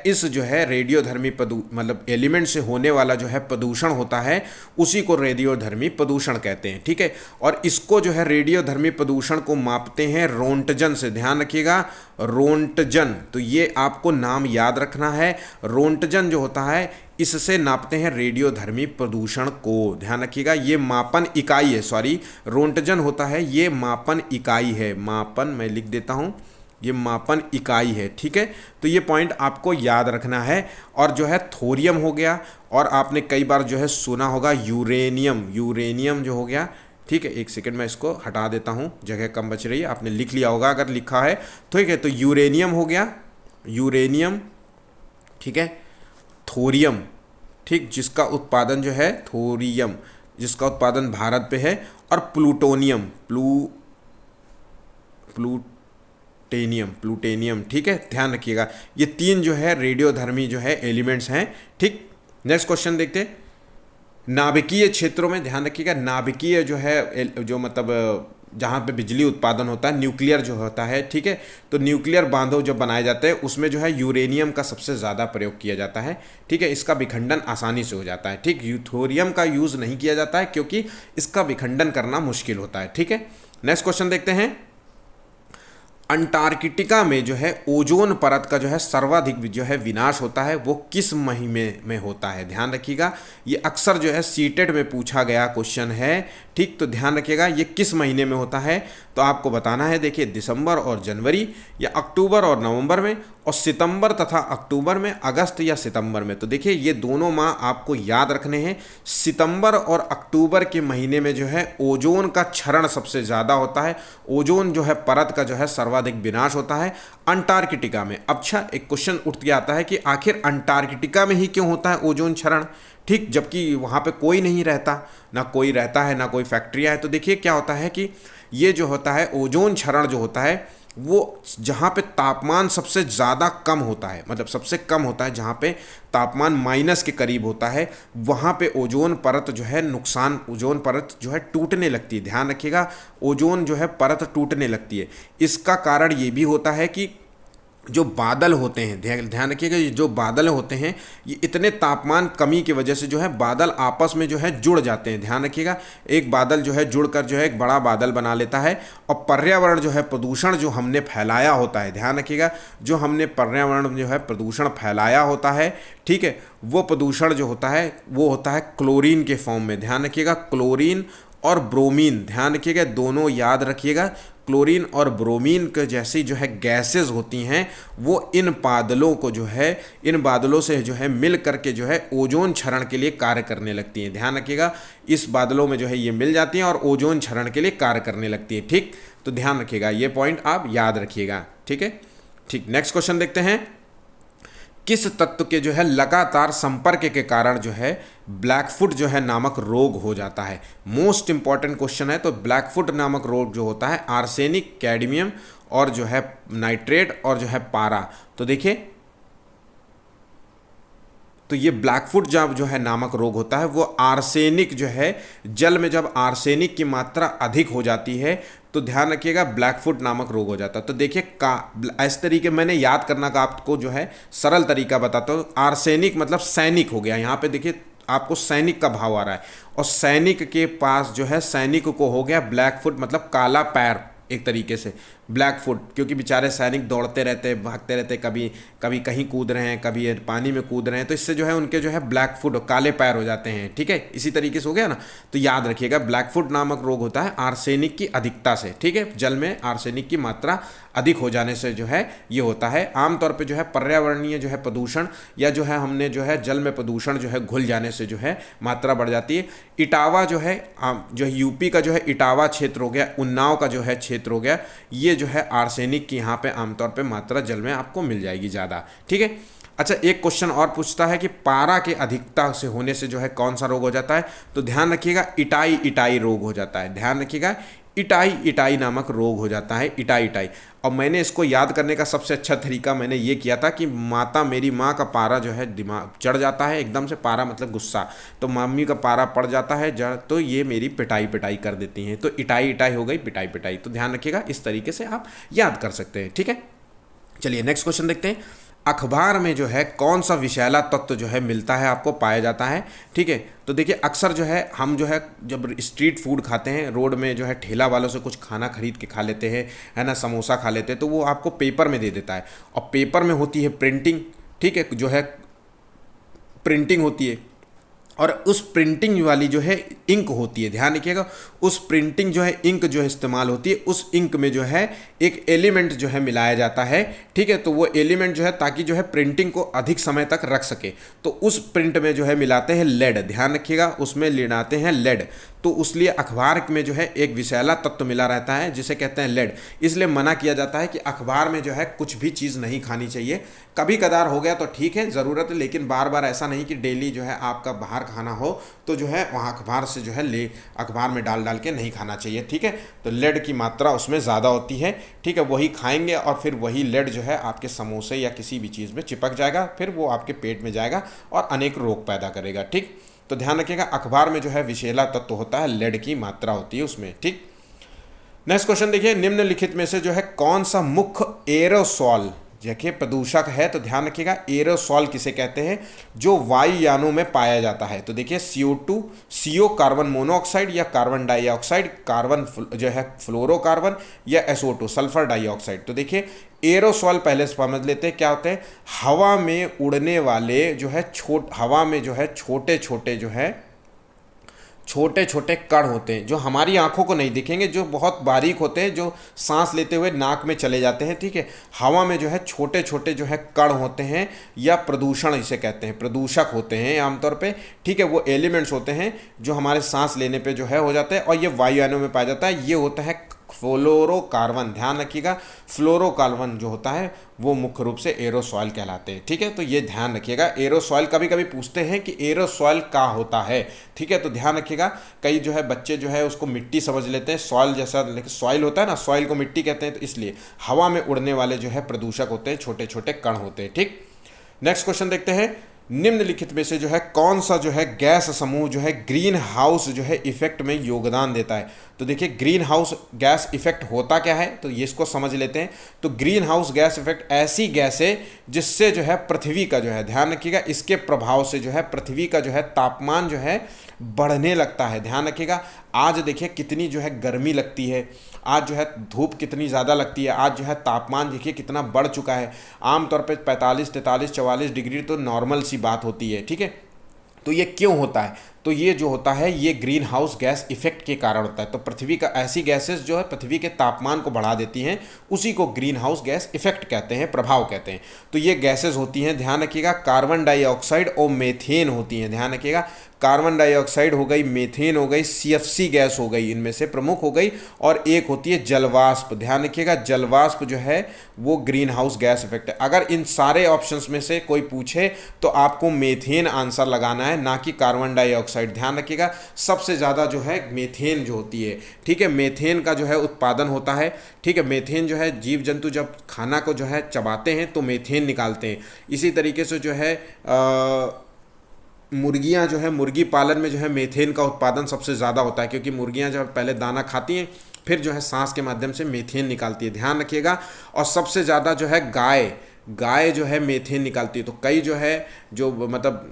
इस जो है रेडियोधर्मी मतलब एलिमेंट से होने वाला जो है प्रदूषण होता है उसी को रेडियोधर्मी प्रदूषण कहते हैं, ठीक है। और इसको जो है रेडियोधर्मी प्रदूषण को मापते हैं रोंटजन से, ध्यान रखिएगा, रोंटजन। तो ये आपको नाम याद रखना है, रोंटजन जो होता है इससे नापते हैं रेडियोधर्मी प्रदूषण को, ध्यान रखिएगा, ये मापन इकाई है, सॉरी रोंटजन होता है ये मापन इकाई है, मापन मैं लिख देता हूँ, ये मापन इकाई है, ठीक है। तो ये पॉइंट आपको याद रखना है। और जो है थोरियम हो गया, और आपने कई बार जो है सुना होगा यूरेनियम, यूरेनियम जो हो गया, ठीक है। एक सेकंड मैं इसको हटा देता हूँ, जगह कम बच रही है, आपने लिख लिया होगा अगर लिखा है, ठीक है। तो यूरेनियम हो गया, यूरेनियम, ठीक है, थोरियम, ठीक, जिसका उत्पादन जो है थोरियम, जिसका उत्पादन भारत पे है, और प्लूटोनियम, प्लूटेनियम, ठीक है, ध्यान रखिएगा। ये तीन जो है रेडियोधर्मी जो है एलिमेंट्स हैं, ठीक। नेक्स्ट क्वेश्चन देखते हैं। नाभिकीय क्षेत्रों में ध्यान रखिएगा, नाभिकीय जो है जो मतलब जहाँ पे बिजली उत्पादन होता है, न्यूक्लियर जो होता है, ठीक है, तो न्यूक्लियर बांधव जब बनाए जाते हैं उसमें जो है यूरेनियम का सबसे ज़्यादा प्रयोग किया जाता है, ठीक है, इसका विखंडन आसानी से हो जाता है, ठीक। यूथोरियम का यूज़ नहीं किया जाता है क्योंकि इसका विखंडन करना मुश्किल होता है, ठीक है। नेक्स्ट क्वेश्चन देखते हैं। अंटार्कटिका में जो है ओजोन परत का जो है सर्वाधिक जो है विनाश होता है, वो किस महीने में होता है? ध्यान रखिएगा, ये अक्सर जो है सीटेट में पूछा गया क्वेश्चन है, ठीक। तो ध्यान रखिएगा ये किस महीने में होता है, तो आपको बताना है, देखिए दिसंबर और जनवरी, या अक्टूबर और नवंबर में, और सितंबर तथा अक्टूबर में, अगस्त या सितंबर में। तो देखिए ये दोनों माह आपको याद रखने हैं। सितंबर और अक्टूबर के महीने में जो है ओजोन का क्षरण सबसे ज़्यादा होता है, ओजोन जो है परत का जो है सर्वाधिक विनाश होता है अंटार्कटिका में। अच्छा, एक क्वेश्चन उठ के आता है कि आखिर अंटार्कटिका में ही क्यों होता है ओजोन क्षरण, ठीक, जबकि वहाँ पे कोई नहीं रहता, ना कोई रहता है ना कोई फैक्ट्रियाँ है। तो देखिए क्या होता है कि ये जो होता है ओजोन क्षरण जो होता है वो जहाँ पे तापमान सबसे ज़्यादा कम होता है, मतलब सबसे कम होता है, जहाँ पे तापमान माइनस के करीब होता है, वहाँ पे ओजोन परत जो है नुकसान, ओजोन परत जो है टूटने लगती है। ध्यान रखिएगा, ओजोन जो है परत टूटने लगती है। इसका कारण ये भी होता है कि जो बादल होते हैं, ध्यान रखिएगा, ये जो बादल होते हैं ये इतने तापमान कमी की वजह से जो है बादल आपस में जो है जुड़ जाते हैं। ध्यान रखिएगा, एक बादल जो है जुड़कर जो है एक बड़ा बादल बना लेता है, और पर्यावरण जो है प्रदूषण जो हमने फैलाया होता है, ध्यान रखिएगा, जो हमने पर्यावरण जो है प्रदूषण फैलाया होता है, ठीक है, वो प्रदूषण जो होता है वो होता है क्लोरीन के फॉर्म में। ध्यान रखिएगा, क्लोरीन और ब्रोमीन, ध्यान रखिएगा, दोनों याद रखिएगा, क्लोरीन और ब्रोमीन के जैसी जो है गैसेस होती हैं वो इन बादलों को जो है, इन बादलों से जो है मिल करके जो है ओजोन क्षरण के लिए कार्य करने लगती हैं। ध्यान रखिएगा, इस बादलों में जो है ये मिल जाती हैं और ओजोन क्षरण के लिए कार्य करने लगती है, ठीक। तो ध्यान रखिएगा, ये पॉइंट आप याद रखिएगा, ठीक है, ठीक। नेक्स्ट क्वेश्चन देखते हैं। किस तत्व के जो है लगातार संपर्क के कारण जो है ब्लैकफुट जो है नामक रोग हो जाता है? मोस्ट इंपॉर्टेंट क्वेश्चन है। तो ब्लैकफुट नामक रोग जो होता है आर्सेनिक, कैडमियम और जो है नाइट्रेट और जो है पारा। तो देखिए, तो ये ब्लैकफुट जब जो है नामक रोग होता है वो आर्सेनिक जो है, जल में जब आर्सेनिक की मात्रा अधिक हो जाती है तो ध्यान रखिएगा ब्लैकफुट नामक रोग हो जाता है। तो देखिए इस तरीके मैंने याद करना का आपको जो है सरल तरीका बताता हूँ। आर्सेनिक मतलब सैनिक हो गया, यहाँ पे देखिए आपको सैनिक का भाव आ रहा है, और सैनिक के पास जो है सैनिक को हो गया ब्लैकफुट मतलब काला पैर, एक तरीके से ब्लैकफुट, क्योंकि बेचारे सैनिक दौड़ते रहते, भागते रहते, कभी कभी कहीं कूद रहे हैं, कभी पानी में कूद रहे हैं, तो इससे जो है उनके जो है ब्लैकफुट काले पैर हो जाते हैं, ठीक है। इसी तरीके से हो गया ना। तो याद रखिएगा ब्लैकफुट नामक रोग होता है आर्सेनिक की अधिकता से, ठीक है, जल में आर्सेनिक की मात्रा अधिक हो जाने से जो है ये होता है। आमतौर पर जो है पर्यावरणीय जो है प्रदूषण या जो है हमने जो है जल में प्रदूषण जो है घुल जाने से जो है मात्रा बढ़ जाती है। इटावा जो है यूपी का जो है इटावा क्षेत्र हो गया, उन्नाव का जो है क्षेत्र हो गया, ये जो है आर्सेनिक की यहाँ पे आमतौर पे मात्रा जल में आपको मिल जाएगी ज़्यादा, ठीक है। अच्छा, एक क्वेश्चन और पूछता है कि पारा के अधिकता से होने से जो है कौन सा रोग हो जाता है? तो ध्यान रखिएगा इटाई इटाई रोग हो जाता है। ध्यान रखिएगा इटाई इटाई नामक रोग हो जाता है, इटाई इटाई। और मैंने इसको याद करने का सबसे अच्छा तरीका मैंने ये किया था कि मेरी माँ का पारा जो है दिमाग चढ़ जाता है एकदम से, पारा मतलब गुस्सा, तो मम्मी का पारा पड़ जाता है जड़, तो ये मेरी पिटाई पिटाई कर देती हैं। तो इटाई इटाई हो गई, पिटाई पिटाई। तो ध्यान रखिएगा, इस तरीके से आप याद कर सकते हैं, ठीक है। चलिए नेक्स्ट क्वेश्चन देखते हैं। अखबार में जो है कौन सा विषैला तत्व जो है मिलता है, आपको पाया जाता है, ठीक है। तो देखिए अक्सर जो है हम जो है जब स्ट्रीट फूड खाते हैं, रोड में जो है ठेला वालों से कुछ खाना खरीद के खा लेते हैं, है ना, समोसा खा लेते हैं, तो वो आपको पेपर में दे देता है, और पेपर में होती है प्रिंटिंग, ठीक है, जो है प्रिंटिंग होती है, और उस प्रिंटिंग वाली जो है इंक होती है, ध्यान रखिएगा, उस प्रिंटिंग जो है इंक जो है इस्तेमाल होती है, उस इंक में जो है एक एलिमेंट जो है मिलाया जाता है, ठीक है। तो वो एलिमेंट जो है ताकि जो है प्रिंटिंग को अधिक समय तक रख सके, तो उस प्रिंट में जो है मिलाते हैं लेड, ध्यान रखिएगा, उसमें मिलाते हैं लेड। तो उसलिए अखबार में जो है एक विषैला तत्व मिला रहता है जिसे कहते हैं लेड। इसलिए मना किया जाता है कि अखबार में जो है कुछ भी चीज़ नहीं खानी चाहिए। कभी कदार हो गया तो ठीक है, ज़रूरत है, लेकिन बार बार ऐसा नहीं कि डेली जो है आपका बाहर खाना हो तो जो है वहाँ अखबार से जो है अखबार में डाल डाल के नहीं खाना चाहिए, ठीक है। तो लेड की मात्रा उसमें ज़्यादा होती है, ठीक है, वही खाएंगे और फिर वही लेड जो है आपके समोसे या किसी भी चीज़ में चिपक जाएगा, फिर वो आपके पेट में जाएगा और अनेक रोग पैदा करेगा, ठीक। तो ध्यान रखिएगा अखबार में जो है विषैला तत्व होता है, लेड की मात्रा होती है उसमें। ठीक, नेक्स्ट क्वेश्चन देखिए, निम्नलिखित में से जो है कौन सा मुख्य एरोसॉल देखिए प्रदूषक है, तो ध्यान रखिएगा एरोसॉल किसे कहते हैं, जो वायुयानों में पाया जाता है। तो देखिए CO2, CO कार्बन मोनोऑक्साइड या कार्बन डाइऑक्साइड, कार्बन जो है फ्लोरोकार्बन या SO2 सल्फर डाइऑक्साइड। तो देखिए एरोसॉल पहले समझ लेते हैं क्या होते हैं। हवा में उड़ने वाले जो है हवा में जो है छोटे छोटे कण होते हैं, जो हमारी आंखों को नहीं दिखेंगे, जो बहुत बारीक होते हैं, जो सांस लेते हुए नाक में चले जाते हैं। ठीक है, हवा में जो है छोटे छोटे जो है कण होते हैं, या प्रदूषण इसे कहते हैं, प्रदूषक होते हैं आमतौर पे। ठीक है, वो एलिमेंट्स होते हैं जो हमारे सांस लेने पे जो है हो जाते हैं, और ये वायुयानों में पाया जाता है। ये होता है फ्लोरोकार्बन, ध्यान रखिएगा फ्लोरोकार्बन जो होता है वो मुख्य रूप से एरोसॉल कहलाते हैं। ठीक है, तो ये ध्यान रखिएगा। एरोसॉल कभी कभी पूछते हैं कि एरोसॉल क्या होता है। ठीक है, तो ध्यान रखिएगा, कई जो है बच्चे जो है उसको मिट्टी समझ लेते हैं, सॉइल जैसा, लेकिन सॉइल होता है ना, सॉइल को मिट्टी कहते हैं, तो इसलिए हवा में उड़ने वाले जो है प्रदूषक होते हैं, छोटे छोटे कण होते हैं। ठीक, नेक्स्ट क्वेश्चन देखते हैं, निम्नलिखित में से जो है कौन सा जो है गैस समूह जो है ग्रीन हाउस जो है इफेक्ट में योगदान देता है। तो देखिए ग्रीन हाउस गैस इफेक्ट होता क्या है, तो ये इसको समझ लेते हैं। तो ग्रीन हाउस गैस इफेक्ट ऐसी गैस है जिससे जो है पृथ्वी का जो है, ध्यान रखिएगा, इसके प्रभाव से जो है पृथ्वी का जो है तापमान जो है बढ़ने लगता है। ध्यान रखिएगा, आज देखिए कितनी जो है गर्मी लगती है, आज जो है धूप कितनी ज़्यादा लगती है, आज जो है तापमान देखिए कितना बढ़ चुका है। आमतौर पे 45, 43, 44 डिग्री तो नॉर्मल सी बात होती है। ठीक है, तो ये क्यों होता है, तो ये जो होता है ये ग्रीन हाउस गैस इफेक्ट के कारण होता है। तो पृथ्वी का ऐसी गैसेस जो है पृथ्वी के तापमान को बढ़ा देती हैं, उसी को ग्रीन हाउस गैस इफेक्ट कहते हैं, प्रभाव कहते हैं। तो ये गैसेस होती हैं, ध्यान रखिएगा, कार्बन डाइऑक्साइड और मीथेन होती हैं। ध्यान रखिएगा, कार्बन डाइऑक्साइड हो गई, मीथेन हो गई, CFC गैस हो गई, इनमें से प्रमुख हो गई। और एक होती है जलवाष्प, ध्यान रखिएगा जलवाष्प जो है वो ग्रीन हाउस गैस इफेक्ट है। अगर इन सारे ऑप्शंस में से कोई पूछे तो आपको मीथेन आंसर लगाना है, ना कि कार्बन डाइऑक्साइड। ध्यान रखिएगा सबसे ज़्यादा जो है मीथेन जो होती है। ठीक है, मीथेन का जो है उत्पादन होता है। ठीक है, मीथेन जो है जीव जंतु जब खाना को जो है चबाते हैं तो मीथेन निकालते हैं। इसी तरीके से जो है मुर्गियां जो है, मुर्गी पालन में जो है मीथेन का उत्पादन सबसे ज़्यादा होता है, क्योंकि मुर्गियां जब पहले दाना खाती हैं फिर जो है सांस के माध्यम से मीथेन निकालती है। ध्यान रखिएगा, और सबसे ज़्यादा जो है गाय जो है मीथेन निकालती है। तो कई जो है जो मतलब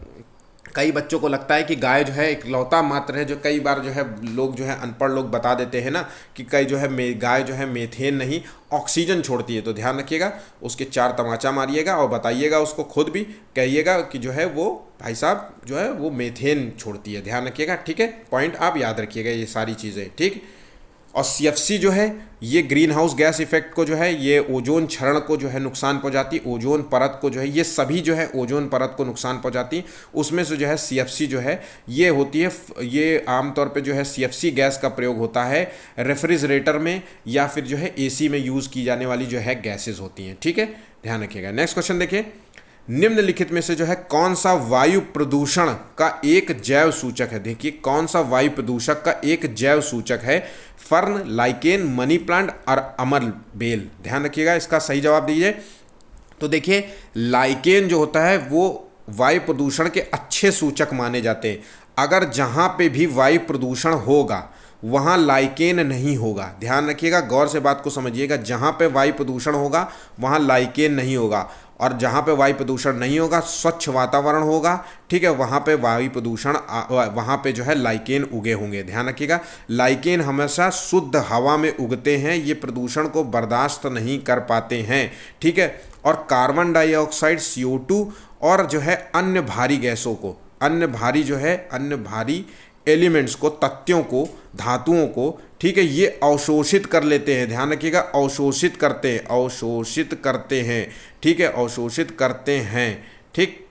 कई बच्चों को लगता है कि गाय जो है इकलौता मात्र है, जो कई बार जो है लोग जो है अनपढ़ लोग बता देते हैं ना कि कई जो है गाय जो है मीथेन नहीं ऑक्सीजन छोड़ती है। तो ध्यान रखिएगा, उसके 4 तमाचा मारिएगा और बताइएगा, उसको खुद भी कहिएगा कि जो है वो भाई साहब जो है वो मीथेन छोड़ती है। ध्यान रखिएगा, ठीक है, पॉइंट आप याद रखिएगा ये सारी चीज़ें। ठीक, और CFC जो है ये ग्रीन हाउस गैस इफेक्ट को जो है ये ओजोन क्षरण को जो है नुकसान पहुंचाती है, ओजोन परत को जो है, ये सभी जो है ओजोन परत को नुकसान पहुंचाती। उसमें से जो है CFC जो है ये होती है, ये आमतौर पे जो है CFC गैस का प्रयोग होता है रेफ्रिजरेटर में या फिर जो है AC में यूज़ की जाने वाली जो है गैसेज होती हैं। ठीक है, ध्यान रखिएगा। नेक्स्ट क्वेश्चन देखिए, निम्नलिखित में से जो है कौन सा वायु प्रदूषण का एक जैव सूचक है। देखिए कौन सा वायु प्रदूषक का एक जैव सूचक है, फर्न, लाइकेन, मनी प्लांट और अमर बेल। ध्यान रखिएगा, इसका सही जवाब दीजिए। तो देखिए लाइकेन जो होता है वो वायु प्रदूषण के अच्छे सूचक माने जाते हैं। अगर जहाँ पे भी वायु प्रदूषण होगा वहाँ लाइकेन नहीं होगा। ध्यान रखिएगा, गौर से बात को समझिएगा, जहाँ पे वायु प्रदूषण होगा वहाँ लाइकेन नहीं होगा, और जहाँ पे वायु प्रदूषण नहीं होगा, स्वच्छ वातावरण होगा, ठीक है, वहाँ पे वायु प्रदूषण वहाँ पे जो है लाइकेन उगे होंगे। ध्यान रखिएगा, लाइकेन हमेशा शुद्ध हवा में उगते हैं, ये प्रदूषण को बर्दाश्त नहीं कर पाते हैं। ठीक है, और कार्बन डाइऑक्साइड, CO2 और जो है अन्य भारी गैसों को, अन्य भारी एलिमेंट्स को, तत्वों को, धातुओं को, ठीक है, ये अवशोषित कर लेते हैं। ध्यान रखिएगा, अवशोषित करते हैं। ठीक है, अवशोषित करते हैं। ठीक,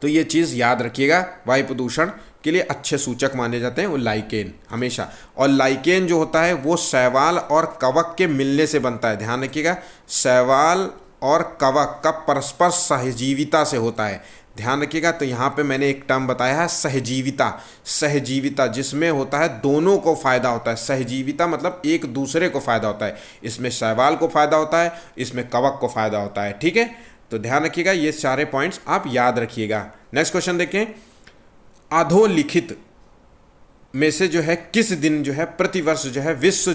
तो ये चीज़ याद रखिएगा, वायु प्रदूषण के लिए अच्छे सूचक माने जाते हैं वो लाइकेन हमेशा। और लाइकेन जो होता है वो शैवाल और कवक के मिलने से बनता है। ध्यान रखिएगा, शैवाल और कवक का परस्पर सहजीविता से होता है। ध्यान रखिएगा, तो यहाँ पे मैंने एक टर्म बताया है सहजीविता, जिसमें होता है दोनों को फ़ायदा होता है। सहजीविता मतलब एक दूसरे को फ़ायदा होता है, इसमें शैवाल को फ़ायदा होता है, इसमें कवक को फ़ायदा होता है। ठीक है, तो ध्यान रखिएगा, ये सारे पॉइंट्स आप याद रखिएगा। नेक्स्ट क्वेश्चन देखें, अधोलिखित में से जो है किस दिन जो है प्रतिवर्ष जो है विश्व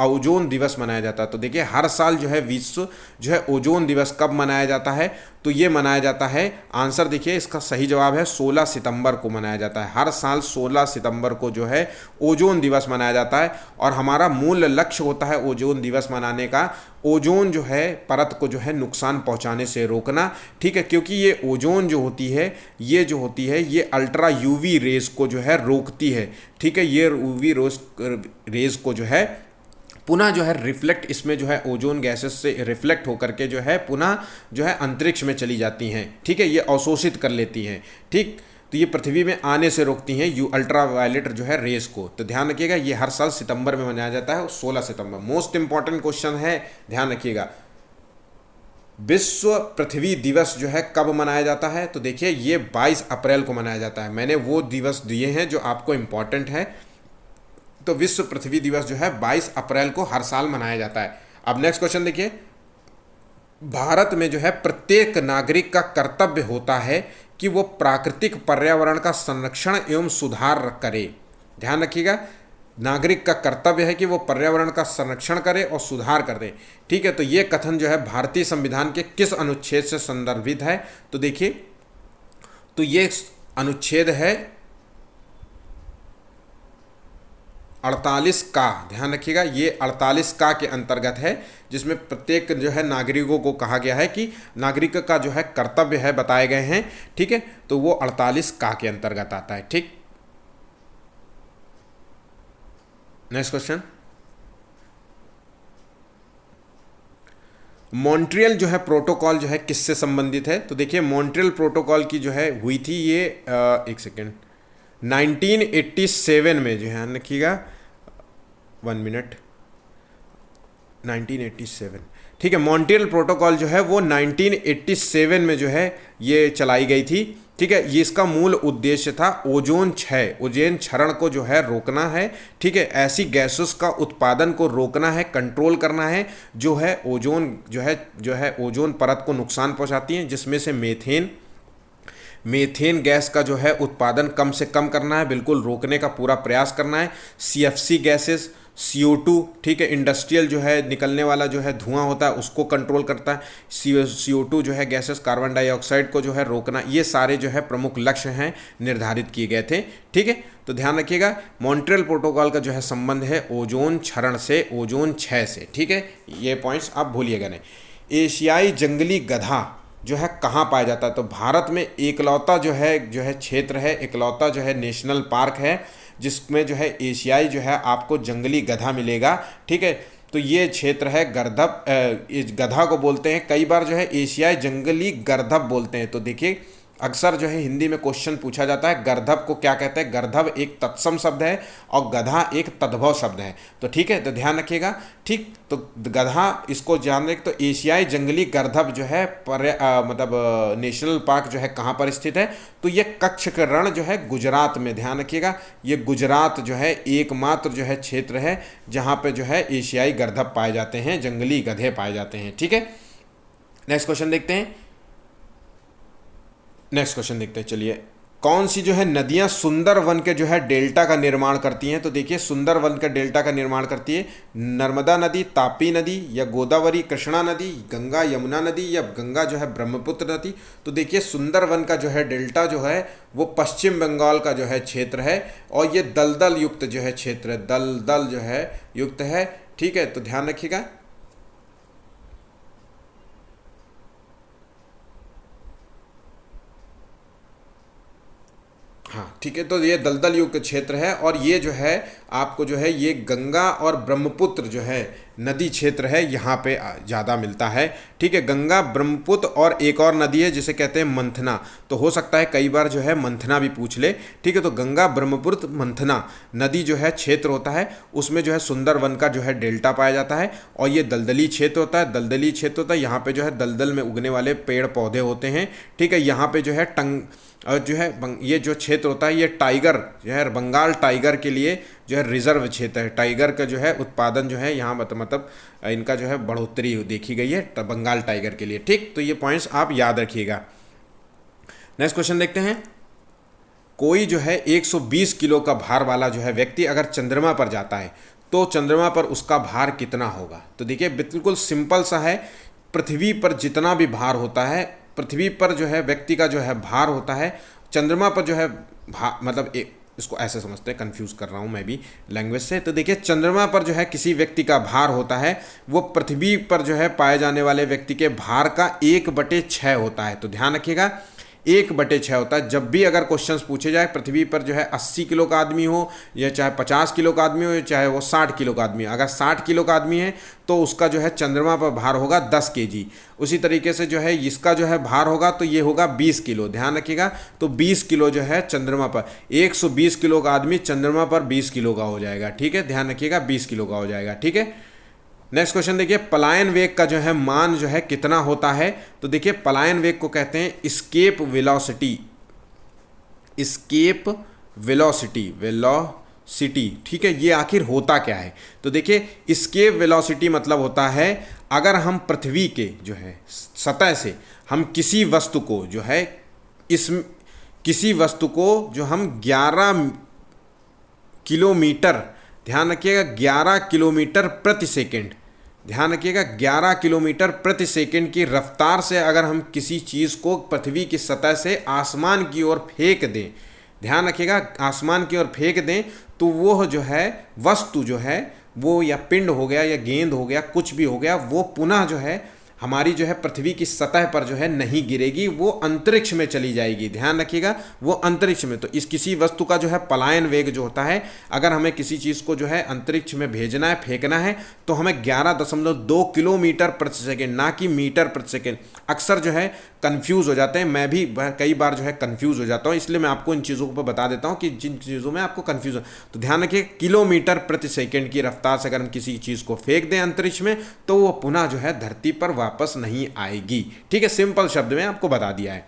ओजोन दिवस मनाया जाता है? तो देखिए हर साल जो है विश्व जो है ओजोन दिवस कब मनाया जाता है? तो ये मनाया जाता है, आंसर देखिए इसका सही जवाब है 16 सितंबर को मनाया जाता है। हर साल 16 सितंबर को जो है ओजोन दिवस मनाया जाता है और हमारा मूल लक्ष्य होता है ओजोन दिवस मनाने का ओजोन जो है परत को जो है नुकसान पहुंचाने से रोकना। ठीक है, क्योंकि ये ओजोन जो होती है ये अल्ट्रा यूवी रेज को जो है रोकती है। ठीक है, ये यूवी रेज को जो है पुनः जो है रिफ्लेक्ट, इसमें जो है ओजोन गैसेस से रिफ्लेक्ट होकर के जो है पुनः जो है अंतरिक्ष में चली जाती हैं। ठीक है, ये अवशोषित कर लेती हैं। ठीक, तो ये पृथ्वी में आने से रोकती हैं अल्ट्रा वायलेट जो है रेस को। तो ध्यान रखिएगा ये हर साल सितंबर में मनाया जाता है, 16 सितंबर। मोस्ट इंपॉर्टेंट क्वेश्चन है, ध्यान रखिएगा विश्व पृथ्वी दिवस जो है कब मनाया जाता है? तो देखिए ये 22 अप्रैल को मनाया जाता है। मैंने वो दिवस दिए हैं जो आपको इंपॉर्टेंट है। तो विश्व पृथ्वी दिवस जो है 22 अप्रैल को हर साल मनाया जाता है। अब नेक्स्ट क्वेश्चन देखिए, भारत में जो है प्रत्येक नागरिक का कर्तव्य होता है कि वो प्राकृतिक पर्यावरण का संरक्षण एवं सुधार करे। ध्यान रखिएगा नागरिक का कर्तव्य है कि वो पर्यावरण का संरक्षण करे और सुधार करे। ठीक है, तो ये कथन जो है भारतीय संविधान के किस अनुच्छेद से संदर्भित है? तो देखिए तो ये अनुच्छेद है 48 का। ध्यान रखिएगा ये 48 का के अंतर्गत है, जिसमें प्रत्येक जो है नागरिकों को कहा गया है कि नागरिक का जो है कर्तव्य है बताए गए हैं। ठीक है, तो वो 48 का के अंतर्गत आता है। ठीक, नेक्स्ट क्वेश्चन, मॉन्ट्रियल जो है प्रोटोकॉल जो है किससे संबंधित है? तो देखिए मॉन्ट्रियल प्रोटोकॉल की जो है हुई थी ये एक सेकेंड 1987 में जो है, रखिएगा 1 मिनट, 1987। ठीक है, मॉन्ट्रियल प्रोटोकॉल जो है वो 1987 में जो है ये चलाई गई थी। ठीक है, ये इसका मूल उद्देश्य था ओजोन क्षरण को जो है रोकना है। ठीक है, ऐसी गैसेस का उत्पादन को रोकना है, कंट्रोल करना है जो है ओजोन ओजोन परत को नुकसान पहुंचाती हैं, जिसमें से मीथेन गैस का जो है उत्पादन कम से कम करना है, बिल्कुल रोकने का पूरा प्रयास करना है। CFC गैसेस, CO2, ठीक है, इंडस्ट्रियल जो है निकलने वाला जो है धुआं होता है उसको कंट्रोल करता है। CO2 जो है गैसेस, कार्बन डाइऑक्साइड को जो है रोकना, ये सारे जो है प्रमुख लक्ष्य हैं निर्धारित किए गए थे। ठीक है, तो ध्यान रखिएगा मॉन्ट्रियल प्रोटोकॉल का जो है संबंध है ओजोन क्षरण से, ओजोन क्षय से। ठीक है, ये पॉइंट्स आप भूलिएगा नहीं। एशियाई जंगली गधा जो है कहाँ पाया जाता है? तो भारत में एकलौता जो है क्षेत्र है, एकलौता जो है नेशनल पार्क है जिसमें जो है एशियाई जो है आपको जंगली गधा मिलेगा। ठीक है, तो ये क्षेत्र है गर्दभ, इस गधा को बोलते हैं, कई बार जो है एशियाई जंगली गर्दभ बोलते हैं। तो देखिए अक्सर जो है हिंदी में क्वेश्चन पूछा जाता है गर्दभ को क्या कहते हैं? गर्दभ एक तत्सम शब्द है और गधा एक तद्भव शब्द है। तो ठीक है, तो ध्यान रखिएगा। ठीक, तो गधा इसको ध्यान रखें। तो एशियाई जंगली गर्दभ जो है नेशनल पार्क जो है कहाँ पर स्थित है? तो ये कच्छ का रण जो है गुजरात में। ध्यान रखिएगा ये गुजरात जो है एकमात्र जो है क्षेत्र है जहाँ पे जो है एशियाई गर्दभ पाए जाते हैं, जंगली गधे पाए जाते हैं। ठीक है, नेक्स्ट क्वेश्चन देखते हैं। चलिए कौन सी जो है नदियां सुंदरवन के जो है डेल्टा का निर्माण करती हैं? तो देखिए सुंदरवन का डेल्टा का निर्माण करती है नर्मदा नदी, तापी नदी, या गोदावरी कृष्णा नदी, गंगा यमुना नदी, या गंगा जो है ब्रह्मपुत्र नदी। तो देखिए सुंदरवन का जो है डेल्टा जो है वो पश्चिम बंगाल का जो है क्षेत्र है और ये दलदल युक्त जो है क्षेत्र है, दलदल जो है युक्त है। ठीक है, तो ध्यान रखिएगा। हाँ ठीक है, तो ये दलदल युक्त क्षेत्र है और ये जो है आपको जो है ये गंगा और ब्रह्मपुत्र जो है नदी क्षेत्र है, यहाँ पे ज़्यादा मिलता है। ठीक है, गंगा, ब्रह्मपुत्र और एक और नदी है जिसे कहते हैं मंथना। तो हो सकता है कई बार जो है मंथना भी पूछ ले। ठीक है, तो गंगा, ब्रह्मपुत्र, मंथना नदी जो है क्षेत्र होता है, उसमें जो है सुंदरवन का जो है डेल्टा पाया जाता है और ये दलदली क्षेत्र होता है। यहाँ पे जो है दलदल में उगने वाले पेड़ पौधे होते हैं। ठीक है, यहाँ पे जो है और जो है ये जो क्षेत्र होता है ये टाइगर जो है बंगाल टाइगर के लिए जो है रिजर्व क्षेत्र है। टाइगर का जो है उत्पादन जो है यहाँ मतलब इनका जो है बढ़ोतरी देखी गई है बंगाल टाइगर के लिए। ठीक, तो ये पॉइंट्स आप याद रखिएगा। नेक्स्ट क्वेश्चन देखते हैं। कोई जो है 120 किलो का भार वाला जो है व्यक्ति अगर चंद्रमा पर जाता है तो चंद्रमा पर उसका भार कितना होगा। तो देखिए बिल्कुल सिंपल सा है, पृथ्वी पर जितना भी भार होता है, पृथ्वी पर जो है व्यक्ति का जो है भार होता है, चंद्रमा पर जो है मतलब इसको ऐसे समझते हैं, कंफ्यूज कर रहा हूँ मैं भी लैंग्वेज से। तो देखिए चंद्रमा पर जो है किसी व्यक्ति का भार होता है वो पृथ्वी पर जो है पाए जाने वाले व्यक्ति के भार का 1/6 होता है। तो ध्यान रखिएगा 1/6 होता है। जब भी अगर क्वेश्चंस पूछे जाए पृथ्वी पर जो है 80 किलो का आदमी हो या चाहे 50 किलो का आदमी हो या चाहे वो 60 किलो का आदमी हो, अगर 60 किलो का आदमी है तो उसका जो है चंद्रमा पर भार होगा 10 केजी। उसी तरीके से जो है इसका जो है भार होगा तो ये होगा 20 किलो। ध्यान रखिएगा, तो 20 किलो जो है चंद्रमा पर, 120 किलो का आदमी चंद्रमा पर 20 किलो का हो जाएगा। ठीक है, ध्यान रखिएगा 20 किलो का हो जाएगा। ठीक है, नेक्स्ट क्वेश्चन देखिए, पलायन वेग का जो है मान जो है कितना होता है। तो देखिए पलायन वेग को कहते हैं escape velocity, escape velocity, velocity. ठीक है, ये आखिर होता क्या है। तो देखिए एस्केप वेलोसिटी मतलब होता है अगर हम पृथ्वी के जो है सतह से हम किसी वस्तु को जो है किसी वस्तु को जो हम 11 किलोमीटर, ध्यान रखिएगा 11 किलोमीटर प्रति सेकंड, ध्यान रखिएगा 11 किलोमीटर प्रति सेकंड की रफ्तार से अगर हम किसी चीज़ को पृथ्वी की सतह से आसमान की ओर फेंक दें, ध्यान रखिएगा आसमान की ओर फेंक दें, तो वो जो है वस्तु जो है वो या पिंड हो गया या गेंद हो गया, कुछ भी हो गया, वो पुनः जो है हमारी जो है पृथ्वी की सतह पर जो है नहीं गिरेगी, वो अंतरिक्ष में चली जाएगी। ध्यान रखिएगा वो अंतरिक्ष में। तो इस किसी वस्तु का जो है पलायन वेग जो होता है, अगर हमें किसी चीज़ को जो है अंतरिक्ष में भेजना है, फेंकना है, तो हमें 11.2 किलोमीटर प्रति सेकेंड, ना कि मीटर प्रति सेकेंड। अक्सर जो है कंफ्यूज हो जाते हैं, मैं भी कई बार जो है कंफ्यूज हो जाता हूँ, इसलिए मैं आपको इन चीज़ों को बता देता हूँ कि जिन चीज़ों में आपको कंफ्यूज हो। तो ध्यान रखिए किलोमीटर प्रति सेकेंड की रफ्तार से अगर हम किसी चीज़ को फेंक दें अंतरिक्ष में तो वो पुनः जो है धरती पर वापस नहीं आएगी। ठीक है, सिंपल शब्द में आपको बता दिया है।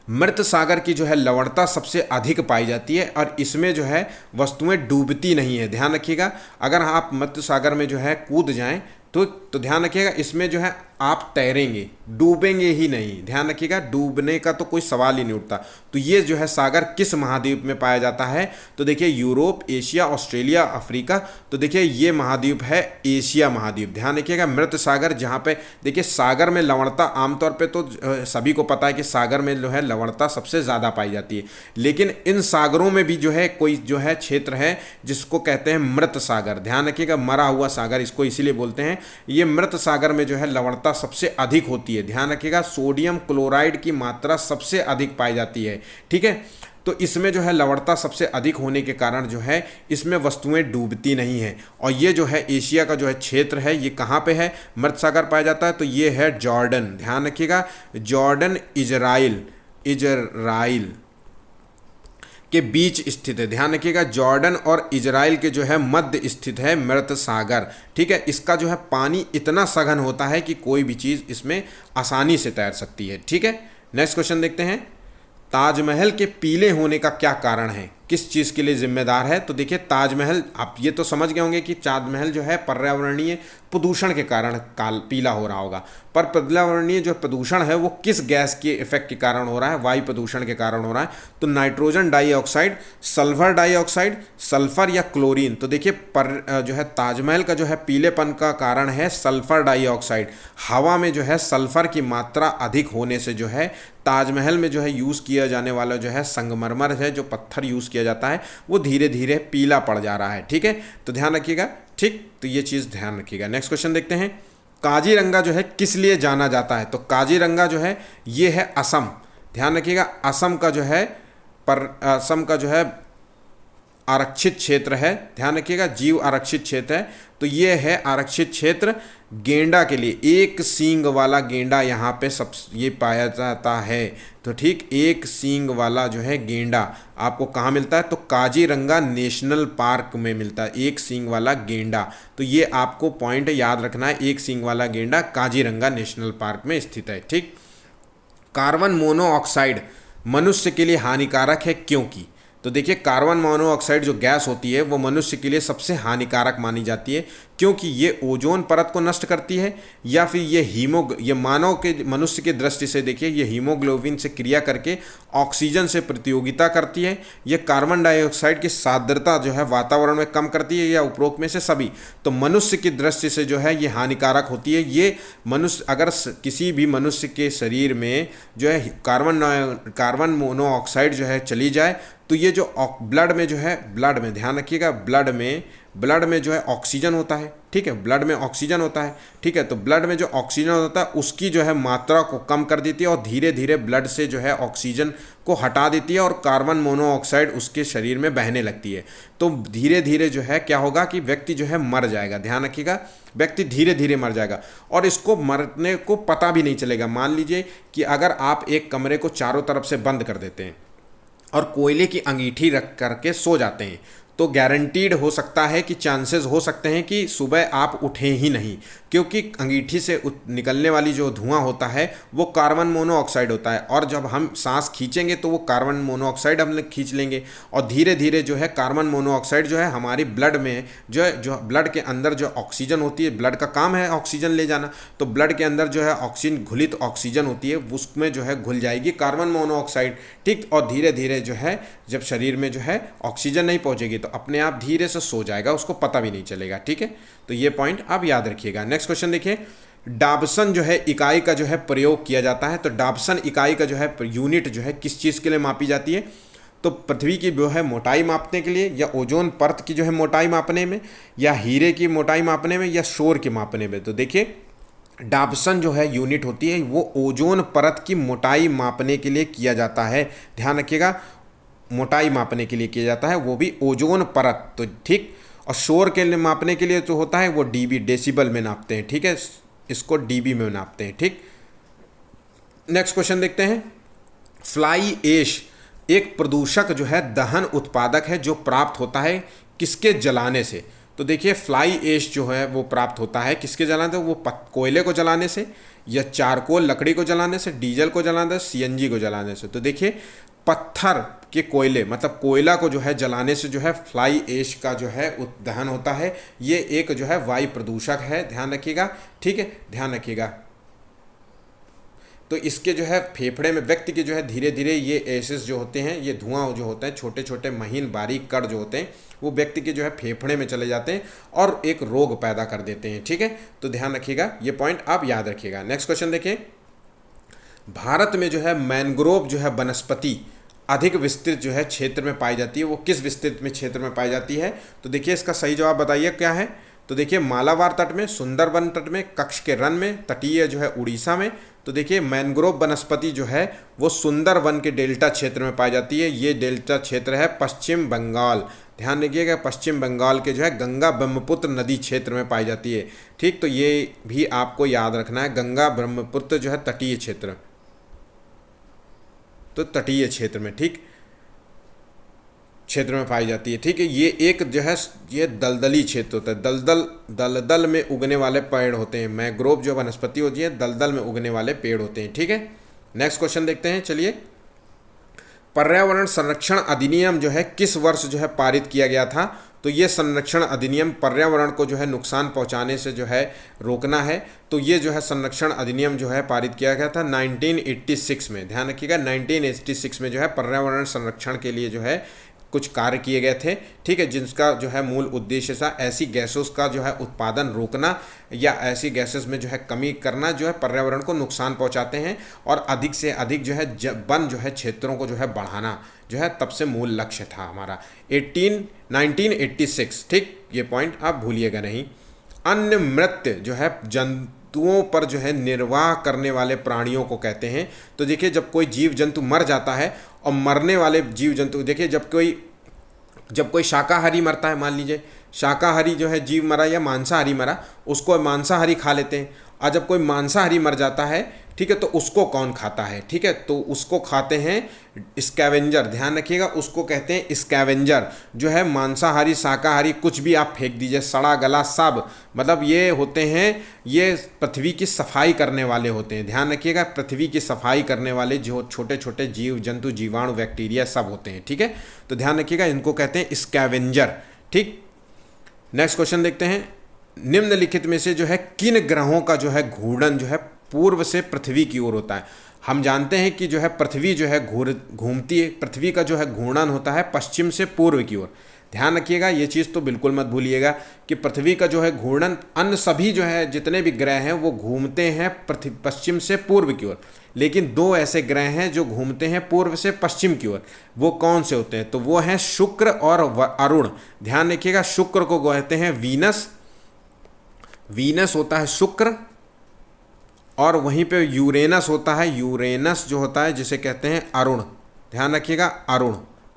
मृत सागर की जो है लवणता सबसे अधिक पाई जाती है और इसमें जो है वस्तुएं डूबती नहीं है। ध्यान रखिएगा अगर आप मृत सागर में जो है कूद जाएं तो ध्यान रखिएगा इसमें जो है आप तैरेंगे, डूबेंगे ही नहीं। ध्यान रखिएगा डूबने का तो कोई सवाल ही नहीं उठता। तो ये जो है सागर किस महाद्वीप में पाया जाता है। तो देखिए यूरोप, एशिया, ऑस्ट्रेलिया, अफ्रीका। तो देखिए ये महाद्वीप है एशिया महाद्वीप। ध्यान रखिएगा मृत सागर, जहाँ पे देखिए सागर में लवणता आमतौर पे तो सभी को पता है कि सागर में जो है लवणता सबसे ज़्यादा पाई जाती है, लेकिन इन सागरों में भी जो है कोई जो है क्षेत्र है जिसको कहते हैं मृत सागर। ध्यान रखिएगा मरा हुआ सागर इसको इसीलिए बोलते हैं। ये मृत सागर में जो है लवणता सबसे अधिक होती है। ध्यान रखिएगा सोडियम क्लोराइड की मात्रा सबसे अधिक पाई जाती है। ठीक है, तो इसमें जो है लवणता सबसे अधिक होने के कारण जो है इसमें वस्तुएं डूबती नहीं हैं। और ये जो है एशिया का जो है क्षेत्र है, ये कहाँ पे है मृत सागर पाया जाता है, तो ये है जॉर्डन। ध्यान रखिएगा जॉर्डन इजराइल के बीच स्थित है। ध्यान रखिएगा जॉर्डन और इजराइल के जो है मध्य स्थित है मृत सागर। ठीक है, इसका जो है पानी इतना सघन होता है कि कोई भी चीज़ इसमें आसानी से तैर सकती है। ठीक है, नेक्स्ट क्वेश्चन देखते हैं, ताजमहल के पीले होने का क्या कारण है, किस चीज़ के लिए जिम्मेदार है। तो देखिए ताजमहल, आप ये तो समझ गए होंगे कि ताजमहल जो है पर्यावरणीय प्रदूषण के कारण पीला हो रहा होगा, पर पर्यावरणीय जो प्रदूषण है वो किस गैस के इफेक्ट के कारण हो रहा है, वायु प्रदूषण के कारण हो रहा है। तो nitrogen dioxide, sulphur dioxide, sulphur या क्लोरीन। तो देखिए जो है ताजमहल का जो है पीलेपन का कारण है सल्फर डाइऑक्साइड। हवा में जो है सल्फर की मात्रा अधिक होने से जो है ताजमहल में जो है यूज़ किया जाने वाला जो है संगमरमर है, जो पत्थर यूज़ किया जाता है, वो धीरे धीरे पीला पड़ जा रहा है। ठीक है, तो ध्यान रखिएगा। ठीक, तो ये चीज़ ध्यान रखिएगा। नेक्स्ट क्वेश्चन देखते हैं, काजीरंगा जो है किस लिए जाना जाता है। तो काजीरंगा जो है ये है असम। ध्यान रखिएगा असम का जो है आरक्षित क्षेत्र है। ध्यान रखिएगा जीव आरक्षित क्षेत्र है। तो ये है आरक्षित क्षेत्र गेंडा के लिए। एक सींग वाला गेंडा यहाँ पे ये पाया जाता है। तो ठीक, एक सींग वाला जो है गेंडा आपको कहाँ मिलता है, तो काजीरंगा नेशनल पार्क में मिलता है एक सींग वाला गेंडा। तो ये आपको पॉइंट याद रखना है, एक सींग वाला गेंडा काजीरंगा नेशनल पार्क में स्थित है। ठीक, कार्बन मोनोऑक्साइड मनुष्य के लिए हानिकारक है क्योंकि। तो देखिए कार्बन मोनोऑक्साइड जो गैस होती है वो मनुष्य के लिए सबसे हानिकारक मानी जाती है, क्योंकि ये ओजोन परत को नष्ट करती है, या फिर ये मानव के मनुष्य की दृष्टि से देखिए ये हीमोग्लोबिन से क्रिया करके ऑक्सीजन से प्रतियोगिता करती है, ये कार्बन डाइऑक्साइड की सांद्रता जो है वातावरण में कम करती है, या उपरोक्त में से सभी। तो मनुष्य की दृष्टि से जो है ये हानिकारक होती है। ये मनुष्य अगर किसी भी मनुष्य के शरीर में जो है कार्बन मोनोऑक्साइड जो है चली जाए, तो ये जो ब्लड में जो है, ब्लड में ध्यान रखिएगा, ब्लड में जो है ऑक्सीजन होता है, ठीक है, ब्लड में ऑक्सीजन होता है, ठीक है। तो ब्लड में जो ऑक्सीजन होता है उसकी जो है मात्रा को कम कर देती है और धीरे धीरे ब्लड से जो है ऑक्सीजन को हटा देती है और कार्बन मोनोऑक्साइड उसके शरीर में बहने लगती है। तो धीरे धीरे जो है क्या होगा कि व्यक्ति जो है मर जाएगा, ध्यान रखिएगा, व्यक्ति धीरे धीरे मर जाएगा और इसको मरने को पता भी नहीं चलेगा। मान लीजिए कि अगर आप एक कमरे को चारों तरफ से बंद कर देते हैं और कोयले की अंगीठी रख करके सो जाते हैं, तो गारंटीड हो सकता है कि चांसेस हो सकते हैं कि सुबह आप उठें ही नहीं, क्योंकि अंगीठी से निकलने वाली जो धुआं होता है वो कार्बन मोनोऑक्साइड होता है, और जब हम सांस खींचेंगे तो वो कार्बन मोनोऑक्साइड हम खींच लेंगे और धीरे धीरे जो है कार्बन मोनोऑक्साइड जो है हमारी ब्लड में जो ब्लड के अंदर जो ऑक्सीजन होती है, ब्लड का काम है ऑक्सीजन ले जाना, तो ब्लड के अंदर जो है ऑक्सीजन घुलित ऑक्सीजन होती है उसमें जो है घुल जाएगी कार्बन मोनोऑक्साइड, ठीक, और धीरे धीरे जो है जब शरीर में जो है ऑक्सीजन नहीं पहुंचेगी तो अपने आप धीरे से सो जाएगा, उसको पता भी नहीं चलेगा, ठीक है। तो ये पॉइंट आप याद रखिएगा। नेक्स्ट क्वेश्चन देखिए, डाबसन जो है इकाई का जो है प्रयोग किया जाता है, तो डाबसन इकाई का जो है यूनिट जो है किस चीज़ के लिए मापी जाती है, तो पृथ्वी की जो है मोटाई मापने के लिए, या ओजोन परत की जो है मोटाई मापने में, या हीरे की मोटाई मापने में, या शोर की मापने में। तो देखिए डाबसन जो है यूनिट होती है वो ओजोन परत की मोटाई मापने के लिए किया जाता है, ध्यान रखिएगा, मोटाई मापने के लिए किया जाता है, वो भी ओजोन परत, तो ठीक। और शोर के लिए मापने के लिए जो होता है वो डीबी डेसिबल में नापते हैं, ठीक है, इसको डीबी में नापते हैं, ठीक। नेक्स्ट क्वेश्चन देखते हैं, फ्लाई ऐश एक प्रदूषक जो है दहन उत्पादक है जो प्राप्त होता है किसके जलाने से। तो देखिए फ्लाई ऐश जो है वो प्राप्त होता है किसके जलाने से, वो कोयले को जलाने से, या चारकोल लकड़ी को जलाने से, डीजल को जलाने से, सीएनजी को जलाने से। तो देखिए पत्थर के कोयले मतलब कोयला को जो है जलाने से जो है फ्लाई ऐश का जो है दहन होता है, ये एक जो है वायु प्रदूषक है, ध्यान रखिएगा, ठीक है, ध्यान रखिएगा। तो इसके जो है फेफड़े में व्यक्ति के जो है धीरे धीरे ये एसेस जो होते हैं, ये धुआं जो होता है, छोटे छोटे महीन बारीक कण जो होते हैं वो व्यक्ति के जो है फेफड़े में चले जाते हैं और एक रोग पैदा कर देते हैं, ठीक है। तो ध्यान रखिएगा, ये पॉइंट आप याद रखिएगा। नेक्स्ट क्वेश्चन देखिए, भारत में जो है मैंग्रोव जो है वनस्पति अधिक विस्तृत जो है क्षेत्र में पाई जाती है, वो किस विस्तृत में क्षेत्र में पाई जाती है। तो देखिए इसका सही जवाब बताइए क्या है। तो देखिए मालाबार तट में, सुंदरबन तट में, कच्छ के रण में, तटीय जो है उड़ीसा में। तो देखिए मैंग्रोव वनस्पति जो है वो सुंदरबन के डेल्टा क्षेत्र में पाई जाती है, ये डेल्टा क्षेत्र है पश्चिम बंगाल, ध्यान रखिएगा, पश्चिम बंगाल के जो है गंगा ब्रह्मपुत्र नदी क्षेत्र में पाई जाती है, ठीक। तो ये भी आपको याद रखना है, गंगा ब्रह्मपुत्र जो है तटीय क्षेत्र, तो तटीय क्षेत्र में, ठीक, क्षेत्र में पाई जाती है, ठीक है। ये एक जो है ये दलदली क्षेत्र होता है, दलदल में उगने वाले पेड़ होते हैं, मैंग्रोव जो वनस्पति होती है दलदल में उगने वाले पेड़ होते हैं, ठीक है। नेक्स्ट क्वेश्चन देखते हैं, चलिए, पर्यावरण संरक्षण अधिनियम जो है किस वर्ष जो है पारित किया गया था। तो ये संरक्षण अधिनियम पर्यावरण को जो है नुकसान पहुंचाने से जो है रोकना है, तो ये जो है संरक्षण अधिनियम जो है पारित किया गया था 1986 में, ध्यान रखिएगा 1986 में जो है पर्यावरण संरक्षण के लिए जो है कुछ कार्य किए गए थे, ठीक है, जिसका जो है मूल उद्देश्य था ऐसी गैसों का जो है उत्पादन रोकना या ऐसी गैसेस में जो है कमी करना जो है पर्यावरण को नुकसान पहुंचाते हैं, और अधिक से अधिक जो है वन जो है क्षेत्रों को जो है बढ़ाना जो है तब से मूल लक्ष्य था हमारा 1986, ठीक। ये पॉइंट आप भूलिएगा नहीं। अन्य मृत्य जो है जंतुओं पर जो है निर्वाह करने वाले प्राणियों को कहते हैं। तो देखिए जब कोई जीव जंतु मर जाता है, और मरने वाले जीव जंतु, देखिए जब कोई शाकाहारी मरता है, मान लीजिए शाकाहारी जो है जीव मरा या मांसाहारी मरा, उसको मांसाहारी खा लेते हैं, और जब कोई मांसाहारी मर जाता है, ठीक है, तो उसको कौन खाता है? ठीक है, तो उसको खाते हैं स्कैवेंजर। ध्यान रखिएगा, उसको कहते हैं स्कैवेंजर, जो है मांसाहारी शाकाहारी कुछ भी आप फेंक दीजिए, सड़ा गला सब, मतलब ये होते हैं, ये पृथ्वी की सफाई करने वाले होते हैं। ध्यान रखिएगा, पृथ्वी की सफाई करने वाले जो छोटे छोटे जीव जंतु, जीवाणु, बैक्टीरिया सब होते हैं। ठीक है, तो ध्यान रखिएगा, इनको कहते हैं स्कैवेंजर। ठीक, नेक्स्ट क्वेश्चन देखते हैं। निम्नलिखित में से जो है किन ग्रहों का जो है घूर्णन जो है पूर्व से पृथ्वी की ओर होता है? हम जानते हैं कि जो है पृथ्वी जो है घूमती है, पृथ्वी का जो है घूर्णन होता है पश्चिम से पूर्व की ओर। ध्यान रखिएगा, ये चीज़ तो बिल्कुल मत भूलिएगा कि पृथ्वी का जो है घूर्णन, अन्य सभी जो है जितने भी ग्रह हैं वो घूमते हैं पश्चिम से पूर्व की ओर, लेकिन दो ऐसे ग्रह हैं जो घूमते हैं पूर्व से पश्चिम की ओर। वो कौन से होते हैं? तो वो हैं शुक्र और अरुण। ध्यान रखिएगा, शुक्र को कहते हैं वीनस, वीनस होता है शुक्र, और वहीं पे यूरेनस होता है, यूरेनस जो होता है जिसे कहते हैं अरुण। ध्यान रखिएगा, अरुण।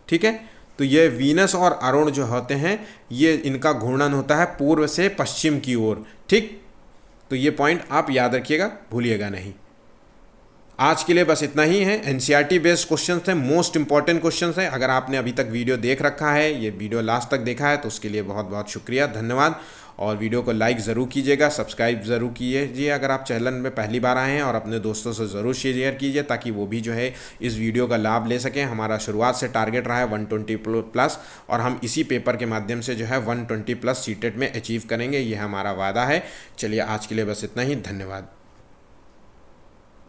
ठीक है, तो ये वीनस और अरुण जो होते हैं, ये इनका घूर्णन होता है पूर्व से पश्चिम की ओर। ठीक, तो ये पॉइंट आप याद रखिएगा, भूलिएगा नहीं। आज के लिए बस इतना ही है। एनसीईआरटी बेस्ड क्वेश्चन थे, मोस्ट इंपॉर्टेंट क्वेश्चन है। अगर आपने अभी तक वीडियो देख रखा है, ये वीडियो लास्ट तक देखा है, तो उसके लिए बहुत बहुत शुक्रिया, धन्यवाद। और वीडियो को लाइक ज़रूर कीजिएगा, सब्सक्राइब ज़रूर कीजिए अगर आप चैनल में पहली बार आए हैं, और अपने दोस्तों से ज़रूर शेयर कीजिए ताकि वो भी जो है इस वीडियो का लाभ ले सकें। हमारा शुरुआत से टारगेट रहा है 120+, और हम इसी पेपर के माध्यम से जो है 120+ सीटेट में अचीव करेंगे, ये हमारा वादा है। चलिए, आज के लिए बस इतना ही, धन्यवाद।